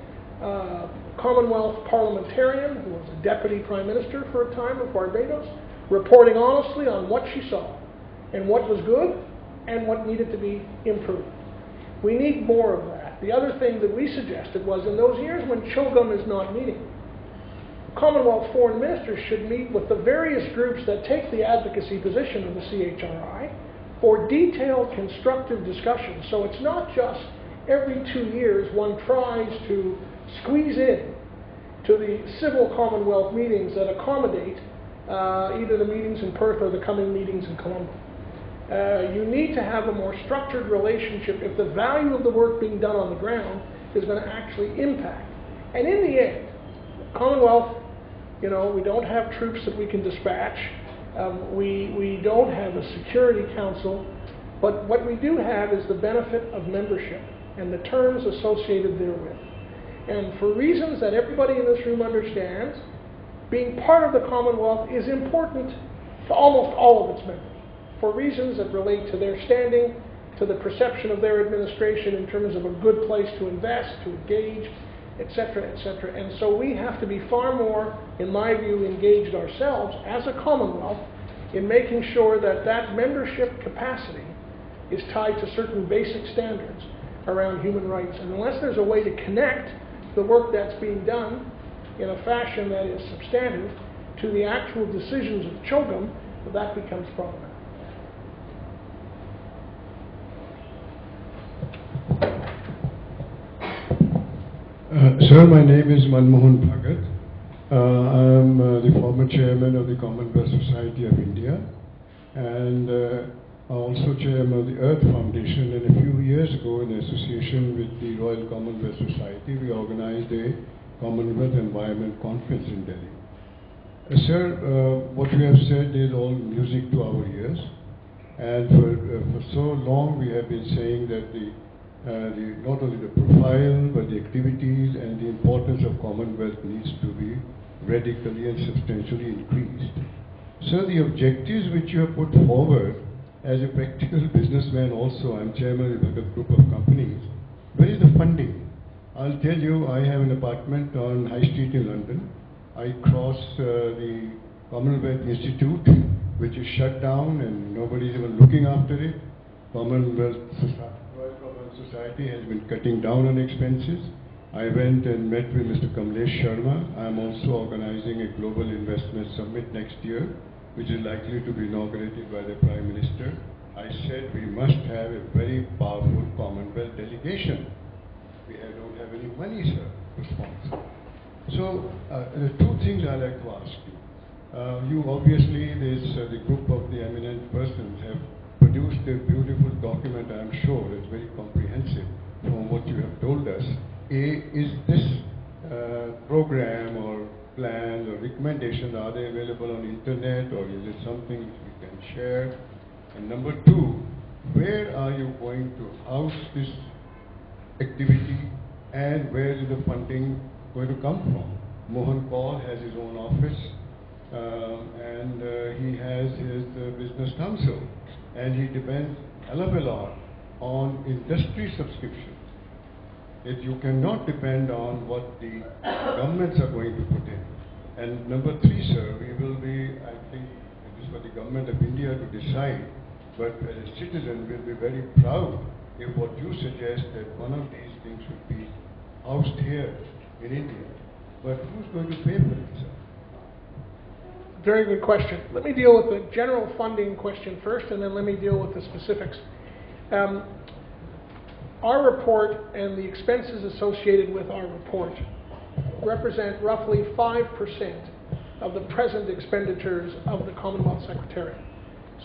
Commonwealth parliamentarian who was a deputy prime minister for a time of Barbados, reporting honestly on what she saw and what was good and what needed to be improved. We need more of that. The other thing that we suggested was, in those years when CHOGM is not meeting, Commonwealth foreign ministers should meet with the various groups that take the advocacy position of the CHRI, for detailed, constructive discussion. So it's not just every 2 years one tries to squeeze in to the civil Commonwealth meetings that accommodate either the meetings in Perth or the coming meetings in Colombo. You need to have a more structured relationship if the value of the work being done on the ground is going to actually impact. And in the end, Commonwealth, you know, we don't have troops that we can dispatch. We don't have a security council. But what we do have is the benefit of membership and the terms associated therewith. And for reasons that everybody in this room understands, being part of the Commonwealth is important to almost all of its members, for reasons that relate to their standing, to the perception of their administration in terms of a good place to invest, to engage, etc., etc. And so we have to be far more, in my view, engaged ourselves as a Commonwealth in making sure that that membership capacity is tied to certain basic standards around human rights. And unless there's a way to connect the work that's being done in a fashion that is substantive to the actual decisions of CHOGM, that becomes problematic. Sir, my name is Manmohan Bhagat. I am the former chairman of the Commonwealth Society of India and also chairman of the Earth Foundation. And a few years ago, in association with the Royal Commonwealth Society, we organized a Commonwealth Environment Conference in Delhi. Sir, what you have said is all music to our ears. And for so long we have been saying that not only the profile, but the activities and the importance of Commonwealth needs to be radically and substantially increased. So the objectives which you have put forward, as a practical businessman also, I'm chairman of a group of companies, where is the funding? I'll tell you, I have an apartment on High Street in London. I cross the Commonwealth Institute, which is shut down and nobody's even looking after it. Royal Commonwealth Society has been cutting down on expenses. I went and met with Mr. Kamlesh Sharma. I am also organizing a global investment summit next year, which is likely to be inaugurated by the Prime Minister. I said we must have a very powerful Commonwealth delegation. We don't have any money, sir, to sponsor. So there are two things I'd like to ask you. You obviously, the group of the eminent persons have produced a beautiful document, I'm sure. It's very comprehensive from what you have told us. Is this program or plan or recommendation, are they available on internet or is it something which we can share? And number two, where are you going to house this activity and where is the funding going to come from? Mohan Paul has his own office and he has his business council and he depends a lot on industry subscriptions. You cannot depend on what the governments are going to put in. And number three, sir, we will be, I think, it is for the government of India to decide, but as a citizen, we'll be very proud if what you suggest that one of these things should be housed here in India. But who's going to pay for it, sir? Very good question. Let me deal with the general funding question first, and then let me deal with the specifics. Our report and the expenses associated with our report represent roughly 5% of the present expenditures of the Commonwealth Secretariat.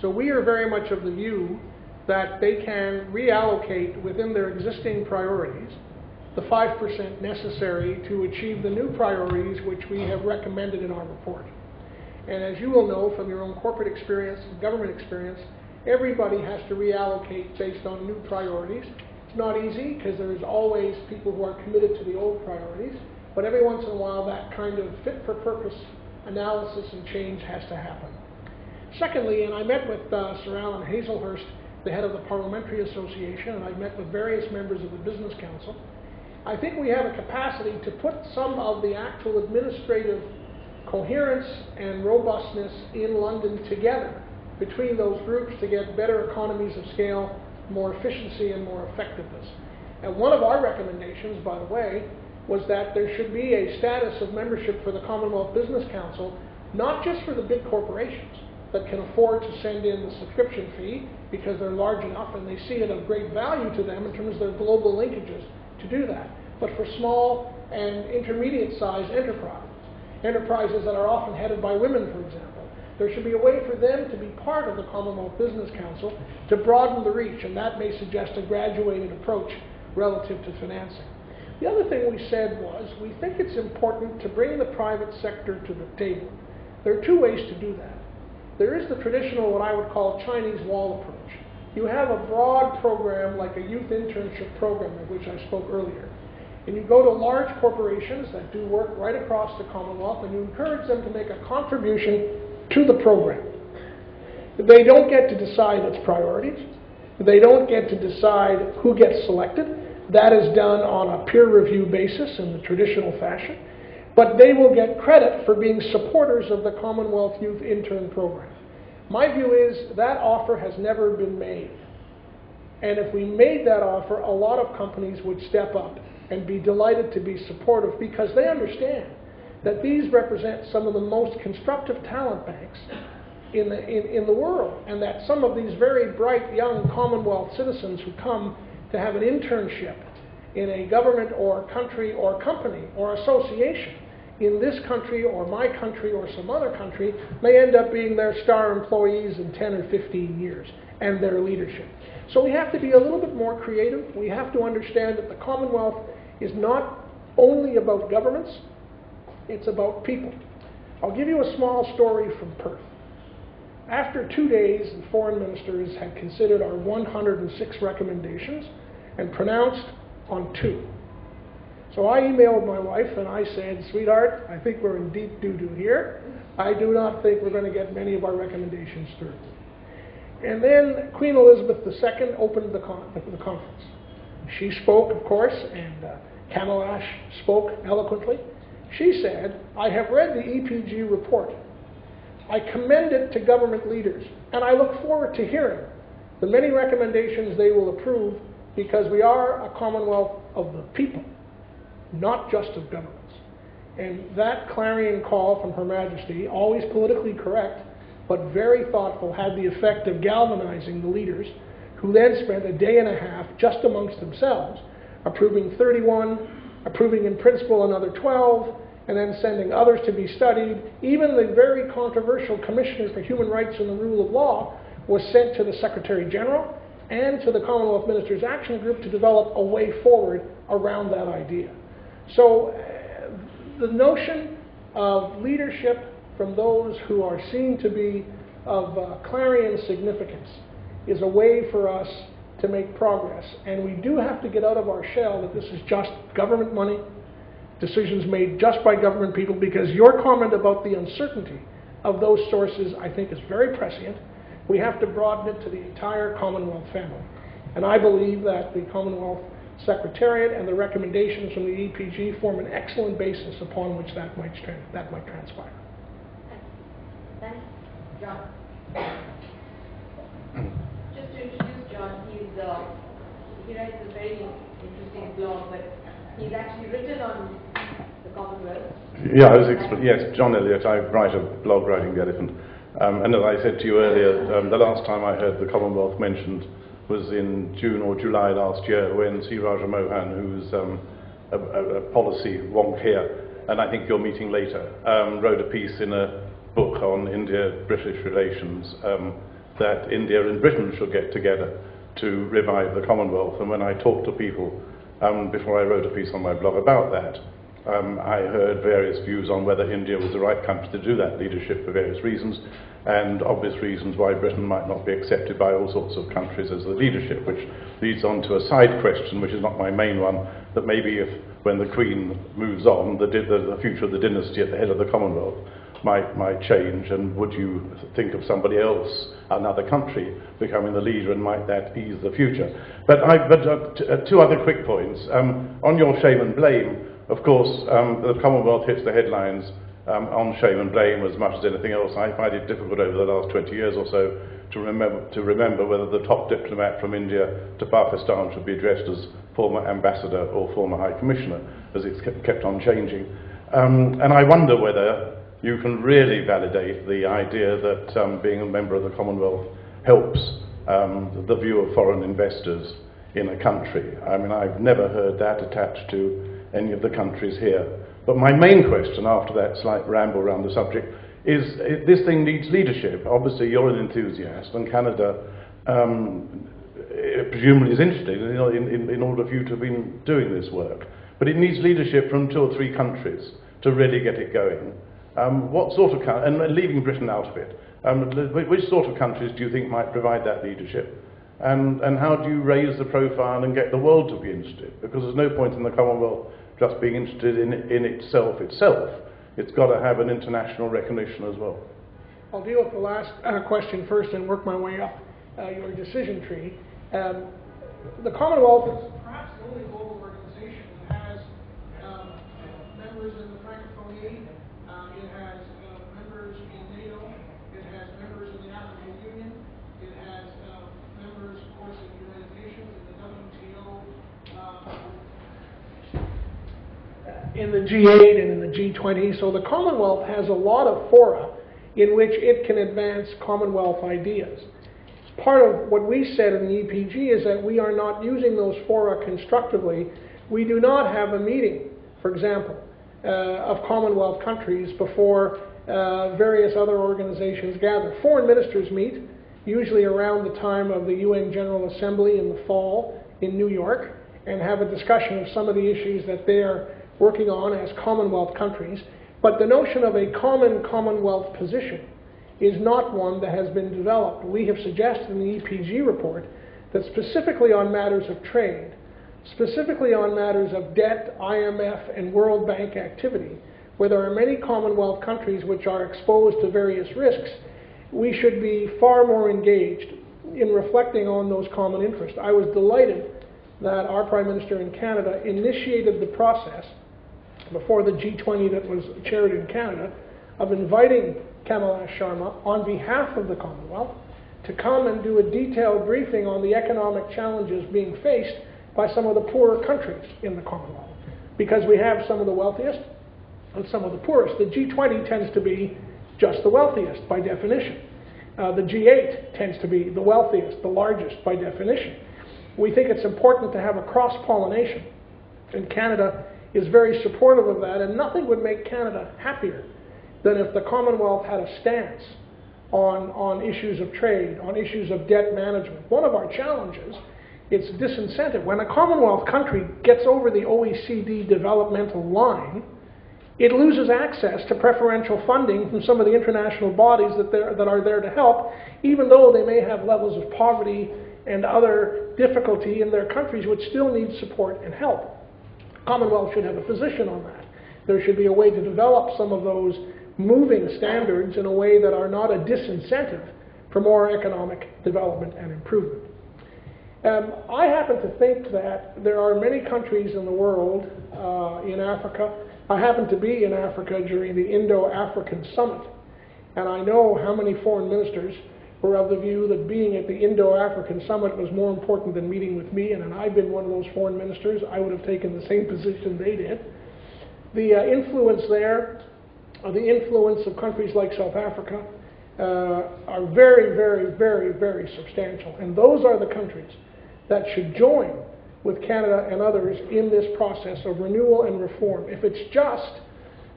So we are very much of the view that they can reallocate within their existing priorities the 5% necessary to achieve the new priorities which we have recommended in our report. And as you will know from your own corporate experience and government experience, everybody has to reallocate based on new priorities. It's not easy because there's always people who are committed to the old priorities, but every once in a while that kind of fit-for-purpose analysis and change has to happen. Secondly, and I met with Sir Alan Hazelhurst, the head of the Parliamentary Association, and I've met with various members of the Business Council. I think we have a capacity to put some of the actual administrative coherence and robustness in London together between those groups to get better economies of scale, more efficiency and more effectiveness. And one of our recommendations, by the way, was that there should be a status of membership for the Commonwealth Business Council, not just for the big corporations, that can afford to send in the subscription fee because they're large enough and they see it of great value to them in terms of their global linkages to do that. But for small and intermediate-sized enterprises that are often headed by women, for example, there should be a way for them to be part of the Commonwealth Business Council to broaden the reach, and that may suggest a graduated approach relative to financing. The other thing we said was, we think it's important to bring the private sector to the table. There are two ways to do that. There is the traditional, what I would call, Chinese wall approach. You have a broad program like a youth internship program, of which I spoke earlier. And you go to large corporations that do work right across the Commonwealth, and you encourage them to make a contribution to the program. They don't get to decide its priorities. They don't get to decide who gets selected. That is done on a peer review basis in the traditional fashion. But they will get credit for being supporters of the Commonwealth Youth Intern Program. My view is that offer has never been made. And if we made that offer, a lot of companies would step up and be delighted to be supportive because they understand that these represent some of the most constructive talent banks in the world, and that some of these very bright young Commonwealth citizens who come to have an internship in a government or country or company or association in this country or my country or some other country may end up being their star employees in 10 or 15 years and their leadership. So we have to be a little bit more creative. We have to understand that the Commonwealth is not only about governments, it's about people. I'll give you a small story from Perth. After 2 days, the foreign ministers had considered our 106 recommendations and pronounced on 2. So I emailed my wife and I said, sweetheart, I think we're in deep doo-doo here. I do not think we're going to get many of our recommendations through. And then Queen Elizabeth II opened the conference. She spoke, of course, and Kamalash spoke eloquently. She said, I have read the EPG report. I commend it to government leaders, and I look forward to hearing the many recommendations they will approve, because we are a Commonwealth of the people, not just of governments. And that clarion call from Her Majesty, always politically correct, but very thoughtful, had the effect of galvanizing the leaders, who then spent a day and a half just amongst themselves, approving 31, approving in principle another 12, and then sending others to be studied. Even the very controversial Commissioner for Human Rights and the Rule of Law was sent to the Secretary General and to the Commonwealth Ministers' Action Group to develop a way forward around that idea. So the notion of leadership from those who are seen to be of clarion significance is a way for us to make progress. And we do have to get out of our shell that this is just government money, decisions made just by government people, because your comment about the uncertainty of those sources, I think, is very prescient. We have to broaden it to the entire Commonwealth family. And I believe that the Commonwealth Secretariat and the recommendations from the EPG form an excellent basis upon which that might transpire. Thanks. John. Just to introduce John, he writes a very interesting blog, but he's actually written on the Commonwealth. Yeah, yes, John Elliott. I write a blog, Riding the Elephant. And as I said to you earlier, the last time I heard the Commonwealth mentioned was in June or July last year, when C. Raja Mohan, who's a policy wonk here, and I think you're meeting later, wrote a piece in a book on India-British relations that India and Britain should get together to revive the Commonwealth. And when I talked to people before I wrote a piece on my blog about that, I heard various views on whether India was the right country to do that leadership for various reasons, and obvious reasons why Britain might not be accepted by all sorts of countries as the leadership, which leads on to a side question, which is not my main one, that maybe if, when the Queen moves on, the future of the dynasty at the head of the Commonwealth might change, and would you think of somebody else, another country, becoming the leader, and might that ease the future? But two other quick points. On your shame and blame, of course, the Commonwealth hits the headlines on shame and blame as much as anything else. I find it difficult over the last 20 years or so to remember whether the top diplomat from India to Pakistan should be addressed as former ambassador or former high commissioner, as it's kept on changing. And I wonder whether you can really validate the idea that being a member of the Commonwealth helps the view of foreign investors in a country. I mean, I've never heard that attached to any of the countries here. But my main question, after that slight ramble around the subject, is this thing needs leadership. Obviously, you're an enthusiast, and Canada presumably is interested in order for you to have been doing this work. But it needs leadership from 2 or 3 countries to really get it going. What sort of and leaving Britain out of it, which sort of countries do you think might provide that leadership? And how do you raise the profile and get the world to be interested? Because there's no point in the Commonwealth just being interested in itself. It's got to have an international recognition as well. I'll deal with the last question first and work my way up your decision tree. The Commonwealth is perhaps the only global organization that has members in the Francophonie. It has members in NATO. It has members in the African Union. It has members, of course, in the United Nations, in the WTO, in the G8 and in the G20. So the Commonwealth has a lot of fora in which it can advance Commonwealth ideas. Part of what we said in the EPG is that we are not using those fora constructively. We do not have a meeting, for example, of Commonwealth countries before various other organizations gather. Foreign ministers meet, usually around the time of the UN General Assembly in the fall in New York, and have a discussion of some of the issues that they are working on as Commonwealth countries. But the notion of a common Commonwealth position is not one that has been developed. We have suggested in the EPG report that specifically on matters of trade, specifically on matters of debt, IMF, and World Bank activity, where there are many Commonwealth countries which are exposed to various risks, we should be far more engaged in reflecting on those common interests. I was delighted that our Prime Minister in Canada initiated the process before the G20 that was chaired in Canada of inviting Kamala Sharma on behalf of the Commonwealth to come and do a detailed briefing on the economic challenges being faced by some of the poorer countries in the Commonwealth. Because we have some of the wealthiest and some of the poorest. The G20 tends to be just the wealthiest by definition. The G8 tends to be the wealthiest, the largest by definition. We think it's important to have a cross-pollination, and Canada is very supportive of that, and nothing would make Canada happier than if the Commonwealth had a stance on issues of trade, on issues of debt management. One of our challenges is disincentive. When a Commonwealth country gets over the OECD developmental line, it loses access to preferential funding from some of the international bodies that are there to help, even though they may have levels of poverty and other difficulty in their countries which still need support and help. Commonwealth should have a position on that. There should be a way to develop some of those moving standards in a way that are not a disincentive for more economic development and improvement. I happen to think that there are many countries in the world, in Africa. I happened to be in Africa during the Indo-African Summit, and I know how many foreign ministers were of the view that being at the Indo-African Summit was more important than meeting with me, and had I been one of those foreign ministers, I would have taken the same position they did. The influence there, the influence of countries like South Africa, are very, very, very, very substantial, and those are the countries that should join with Canada and others in this process of renewal and reform. If it's just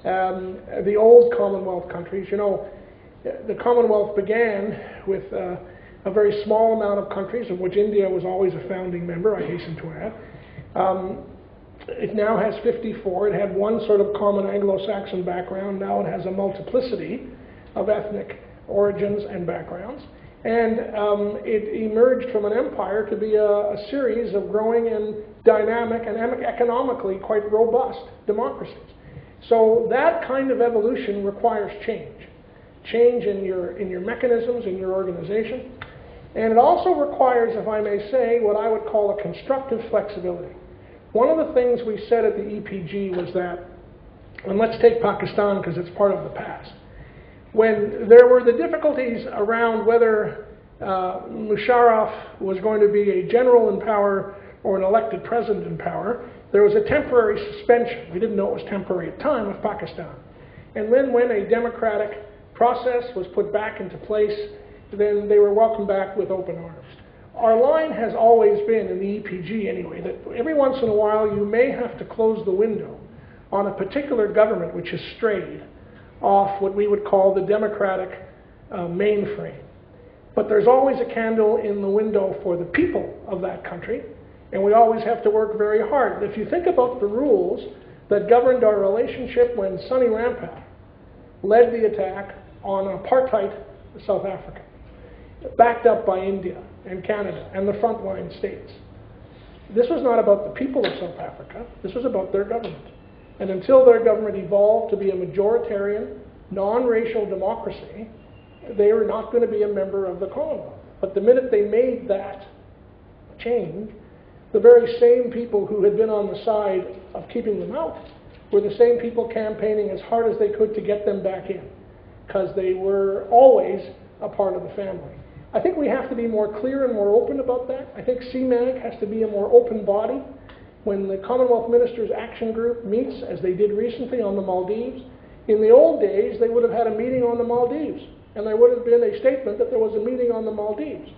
the old Commonwealth countries, you know, the Commonwealth began with a very small amount of countries, of which India was always a founding member, I hasten to add. It now has 54. It had one sort of common Anglo-Saxon background. Now it has a multiplicity of ethnic origins and backgrounds. And it emerged from an empire to be a series of growing and dynamic and economically quite robust democracies. So that kind of evolution requires change. Change in your mechanisms, in your organization. And it also requires, if I may say, what I would call a constructive flexibility. One of the things we said at the EPG was that, and let's take Pakistan because it's part of the past, when there were the difficulties around whether Musharraf was going to be a general in power or an elected president in power, there was a temporary suspension. We didn't know it was temporary at the time of Pakistan. And then when a democratic process was put back into place, then they were welcomed back with open arms. Our line has always been, in the EPG anyway, that every once in a while you may have to close the window on a particular government which has strayed off what we would call the democratic mainframe. But there's always a candle in the window for the people of that country, and we always have to work very hard. If you think about the rules that governed our relationship when Sonny Rampat led the attack on apartheid South Africa, backed up by India and Canada and the frontline states. This was not about the people of South Africa, this was about their government. And until their government evolved to be a majoritarian, non-racial democracy, they were not going to be a member of the Commonwealth. But the minute they made that change, the very same people who had been on the side of keeping them out were the same people campaigning as hard as they could to get them back in, because they were always a part of the family. I think we have to be more clear and more open about that. I think CMAG has to be a more open body. When the Commonwealth Ministers Action Group meets, as they did recently on the Maldives, in the old days they would have had a meeting on the Maldives, and there would have been a statement that there was a meeting on the Maldives.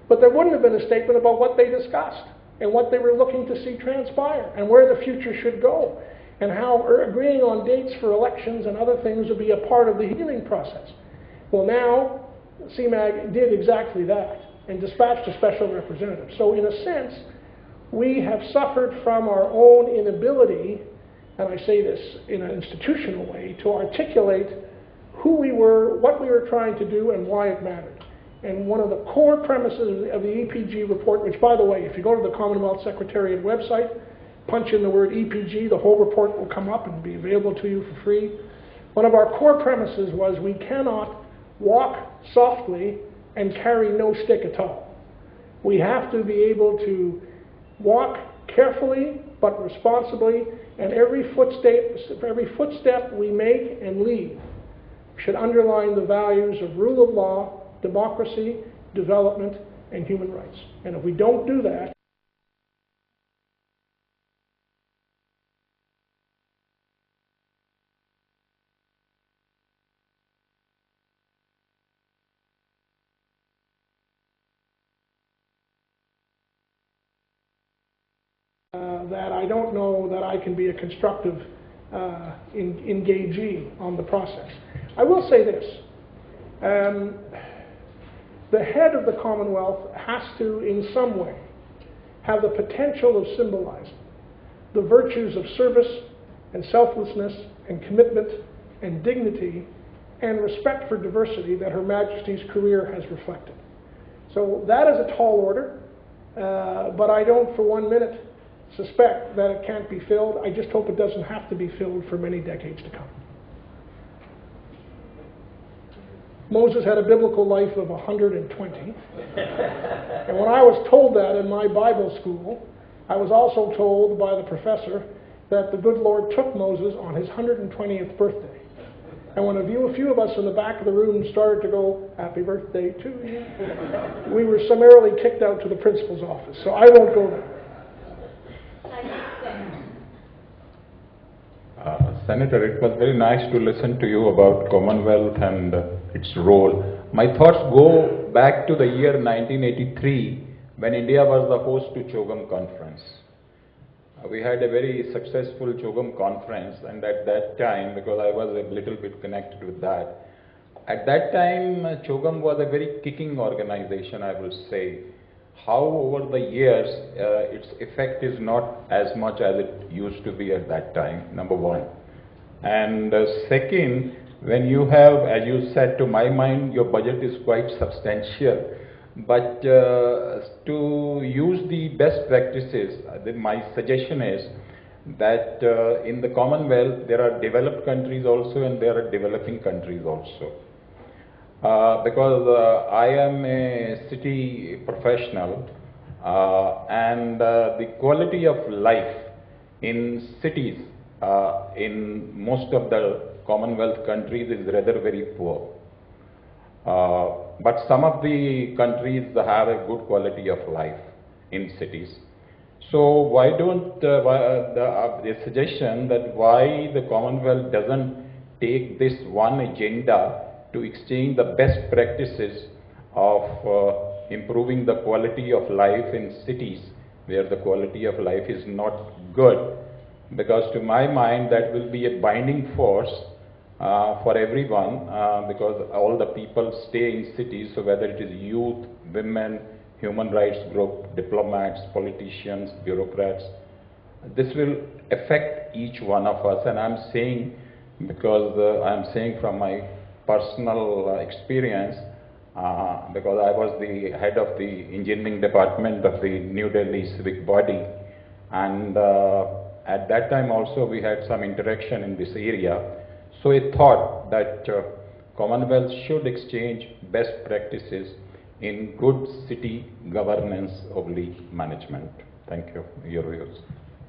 But there wouldn't have been a statement about what they discussed, and what they were looking to see transpire, and where the future should go, and how agreeing on dates for elections and other things would be a part of the healing process. Well, now, CMAG did exactly that, and dispatched a special representative. So in a sense, we have suffered from our own inability, and I say this in an institutional way, to articulate who we were, what we were trying to do, and why it mattered. And one of the core premises of the EPG report, which, by the way, if you go to the Commonwealth Secretariat website, punch in the word EPG, the whole report will come up and be available to you for free. One of our core premises was we cannot walk softly and carry no stick at all. We have to be able to walk carefully but responsibly, and every footstep we make and leave should underline the values of rule of law, democracy, development, and human rights. And if we don't do that, that I don't know that I can be a constructive engagee on the process. I will say this. The head of the Commonwealth has to, in some way, have the potential of symbolizing the virtues of service and selflessness and commitment and dignity and respect for diversity that Her Majesty's career has reflected. So that is a tall order, but I don't for 1 minute suspect that it can't be filled. I just hope it doesn't have to be filled for many decades to come. Moses had a biblical life of 120. And when I was told that in my Bible school, I was also told by the professor that the good Lord took Moses on his 120th birthday. And when a few of us in the back of the room started to go, "Happy birthday to you," we were summarily kicked out to the principal's office. So I won't go there. Senator, it was very nice to listen to you about Commonwealth and its role. My thoughts go back to the year 1983 when India was the host to CHOGM conference. We had a very successful CHOGM conference, and at that time, because I was a little bit connected with that, at that time CHOGM was a very kicking organization, I will say. How over the years its effect is not as much as it used to be at that time, number one. And second, when you have, as you said, to my mind, your budget is quite substantial, but to use the best practices, my suggestion is that in the Commonwealth there are developed countries also and there are developing countries also. Because I am a city professional and the quality of life in cities in most of the Commonwealth countries is rather very poor. But some of the countries have a good quality of life in cities. So why don't the suggestion that why the Commonwealth doesn't take this one agenda to exchange the best practices of improving the quality of life in cities where the quality of life is not good, because to my mind that will be a binding force for everyone, because all the people stay in cities, so whether it is youth, women, human rights group, diplomats, politicians, bureaucrats, this will affect each one of us. And I'm saying, because I'm saying from my personal experience, because I was the head of the engineering department of the New Delhi civic body, and at that time also we had some interaction in this area. So I thought that Commonwealth should exchange best practices in good city governance management. Thank you. Your views.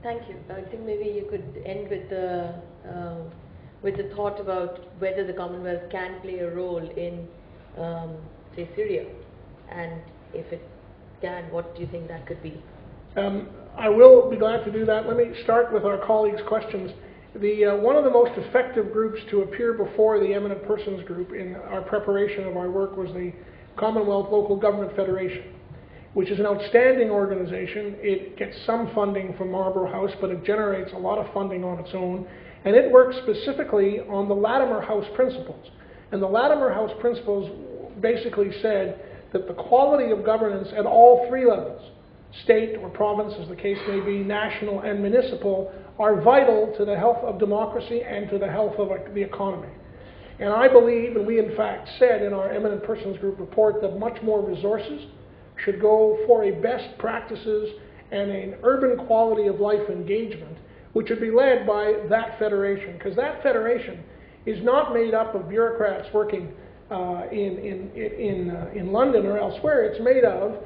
Thank you. I think maybe you could end with the thought about whether the Commonwealth can play a role in, say, Syria, and if it can, what do you think that could be? I will be glad to do that. Let me start with our colleagues' questions. One of the most effective groups to appear before the Eminent Persons Group in our preparation of our work was the Commonwealth Local Government Federation, which is an outstanding organization. It gets some funding from Marlborough House, but it generates a lot of funding on its own, and it works specifically on the Latimer House principles. And the Latimer House principles basically said that the quality of governance at all three levels, state or province as the case may be, national and municipal, are vital to the health of democracy and to the health of the economy. And I believe, and we in fact said in our Eminent Persons Group report, that much more resources should go for a best practices and an urban quality of life engagement, which would be led by that federation, because that federation is not made up of bureaucrats working in London or elsewhere. It's made of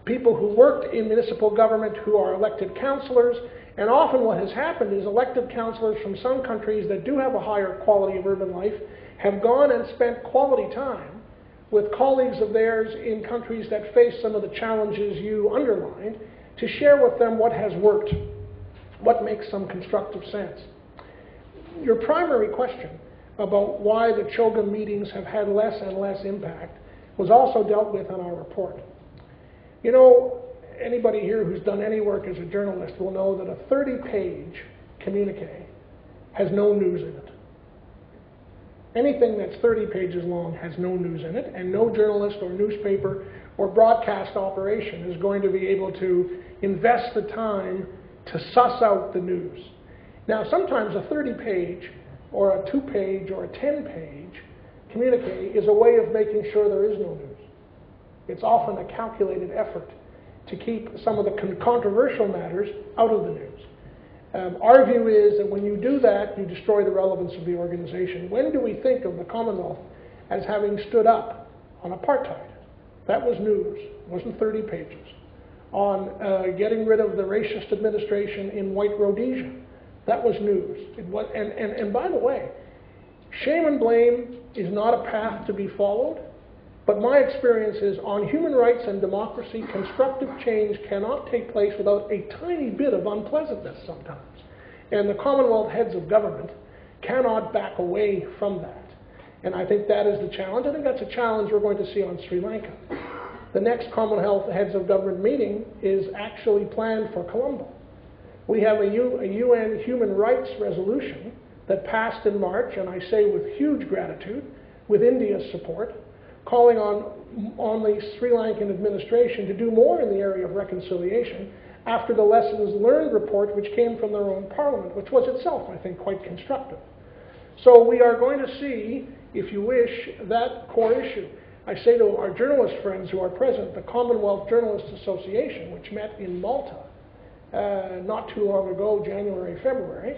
people who worked in municipal government, who are elected councillors, and often what has happened is elected councillors from some countries that do have a higher quality of urban life have gone and spent quality time with colleagues of theirs in countries that face some of the challenges you underlined, to share with them what has worked, what makes some constructive sense. Your primary question about why the CHOGM meetings have had less and less impact was also dealt with in our report. You know, anybody here who's done any work as a journalist will know that a 30-page communique has no news in it. Anything that's 30 pages long has no news in it, and no journalist or newspaper or broadcast operation is going to be able to invest the time to suss out the news. Now, sometimes a 30-page or a 2-page or a 10-page communique is a way of making sure there is no news. It's often a calculated effort to keep some of the controversial matters out of the news. Our view is that when you do that, you destroy the relevance of the organization. When do we think of the Commonwealth as having stood up on apartheid? That was news. It wasn't 30 pages. On getting rid of the racist administration in White Rhodesia. That was news. It was, and by the way, shame and blame is not a path to be followed. But my experience is on human rights and democracy, constructive change cannot take place without a tiny bit of unpleasantness sometimes. And the Commonwealth heads of government cannot back away from that. And I think that is the challenge. I think that's a challenge we're going to see on Sri Lanka. The next Commonwealth heads of government meeting is actually planned for Colombo. We have a UN human rights resolution that passed in March, and I say with huge gratitude, with India's support, calling on the Sri Lankan administration to do more in the area of reconciliation after the lessons learned report which came from their own parliament, which was itself, I think, quite constructive. So we are going to see, if you wish, that core issue. I say to our journalist friends who are present, the Commonwealth Journalists Association, which met in Malta not too long ago, January, February,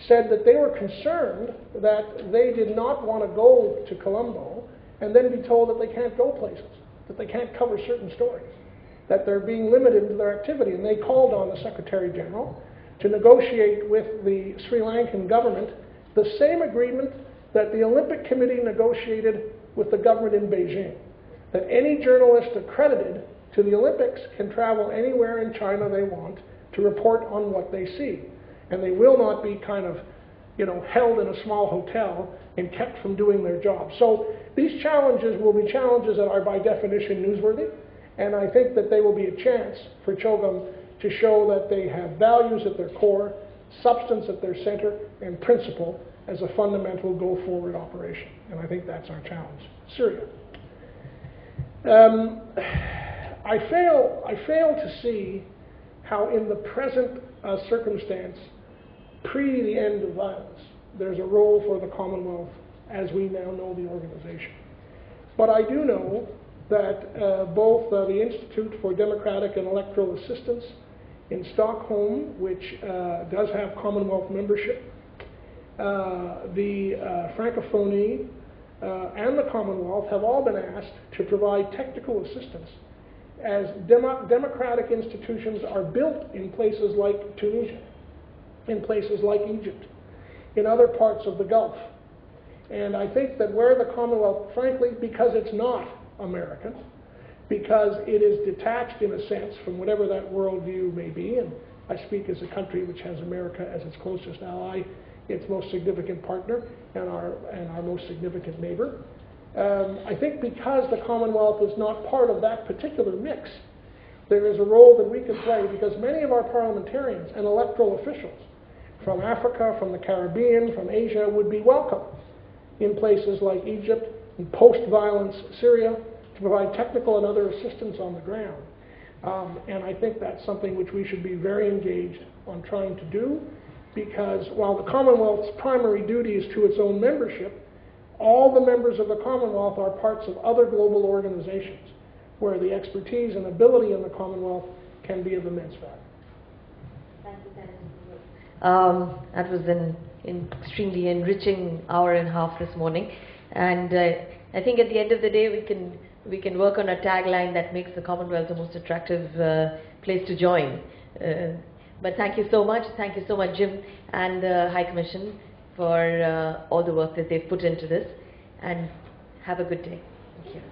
said that they were concerned that they did not want to go to Colombo and then be told that they can't go places, that they can't cover certain stories, that they're being limited in their activity. And they called on the Secretary General to negotiate with the Sri Lankan government the same agreement that the Olympic Committee negotiated with the government in Beijing, that any journalist accredited to the Olympics can travel anywhere in China they want to report on what they see. And they will not be kind of, held in a small hotel and kept from doing their job. So these challenges will be challenges that are by definition newsworthy, and I think that they will be a chance for CHOGM to show that they have values at their core, substance at their center, and principle as a fundamental go-forward operation. And I think that's our challenge. Syria. I fail to see how in the present circumstance, pre the end of violence, there's a role for the Commonwealth as we now know the organization. But I do know that both the Institute for Democratic and Electoral Assistance in Stockholm, which does have Commonwealth membership, the Francophonie, and the Commonwealth have all been asked to provide technical assistance as democratic institutions are built in places like Tunisia, in places like Egypt, in other parts of the Gulf. And I think that where the Commonwealth, frankly, because it's not American, because it is detached in a sense from whatever that worldview may be, and I speak as a country which has America as its closest ally, its most significant partner, and our most significant neighbor. I think because the Commonwealth is not part of that particular mix, there is a role that we can play, because many of our parliamentarians and electoral officials from Africa, from the Caribbean, from Asia would be welcome in places like Egypt and post-violence Syria to provide technical and other assistance on the ground. And I think that's something which we should be very engaged on trying to do, because while the Commonwealth's primary duty is to its own membership, all the members of the Commonwealth are parts of other global organizations where the expertise and ability in the Commonwealth can be of immense value. Thank you. That was an extremely enriching hour and a half this morning, and I think at the end of the day we can work on a tagline that makes the Commonwealth the most attractive place to join. But thank you so much, Jim and the High Commission, for all the work that they've put into this, and have a good day. Thank you.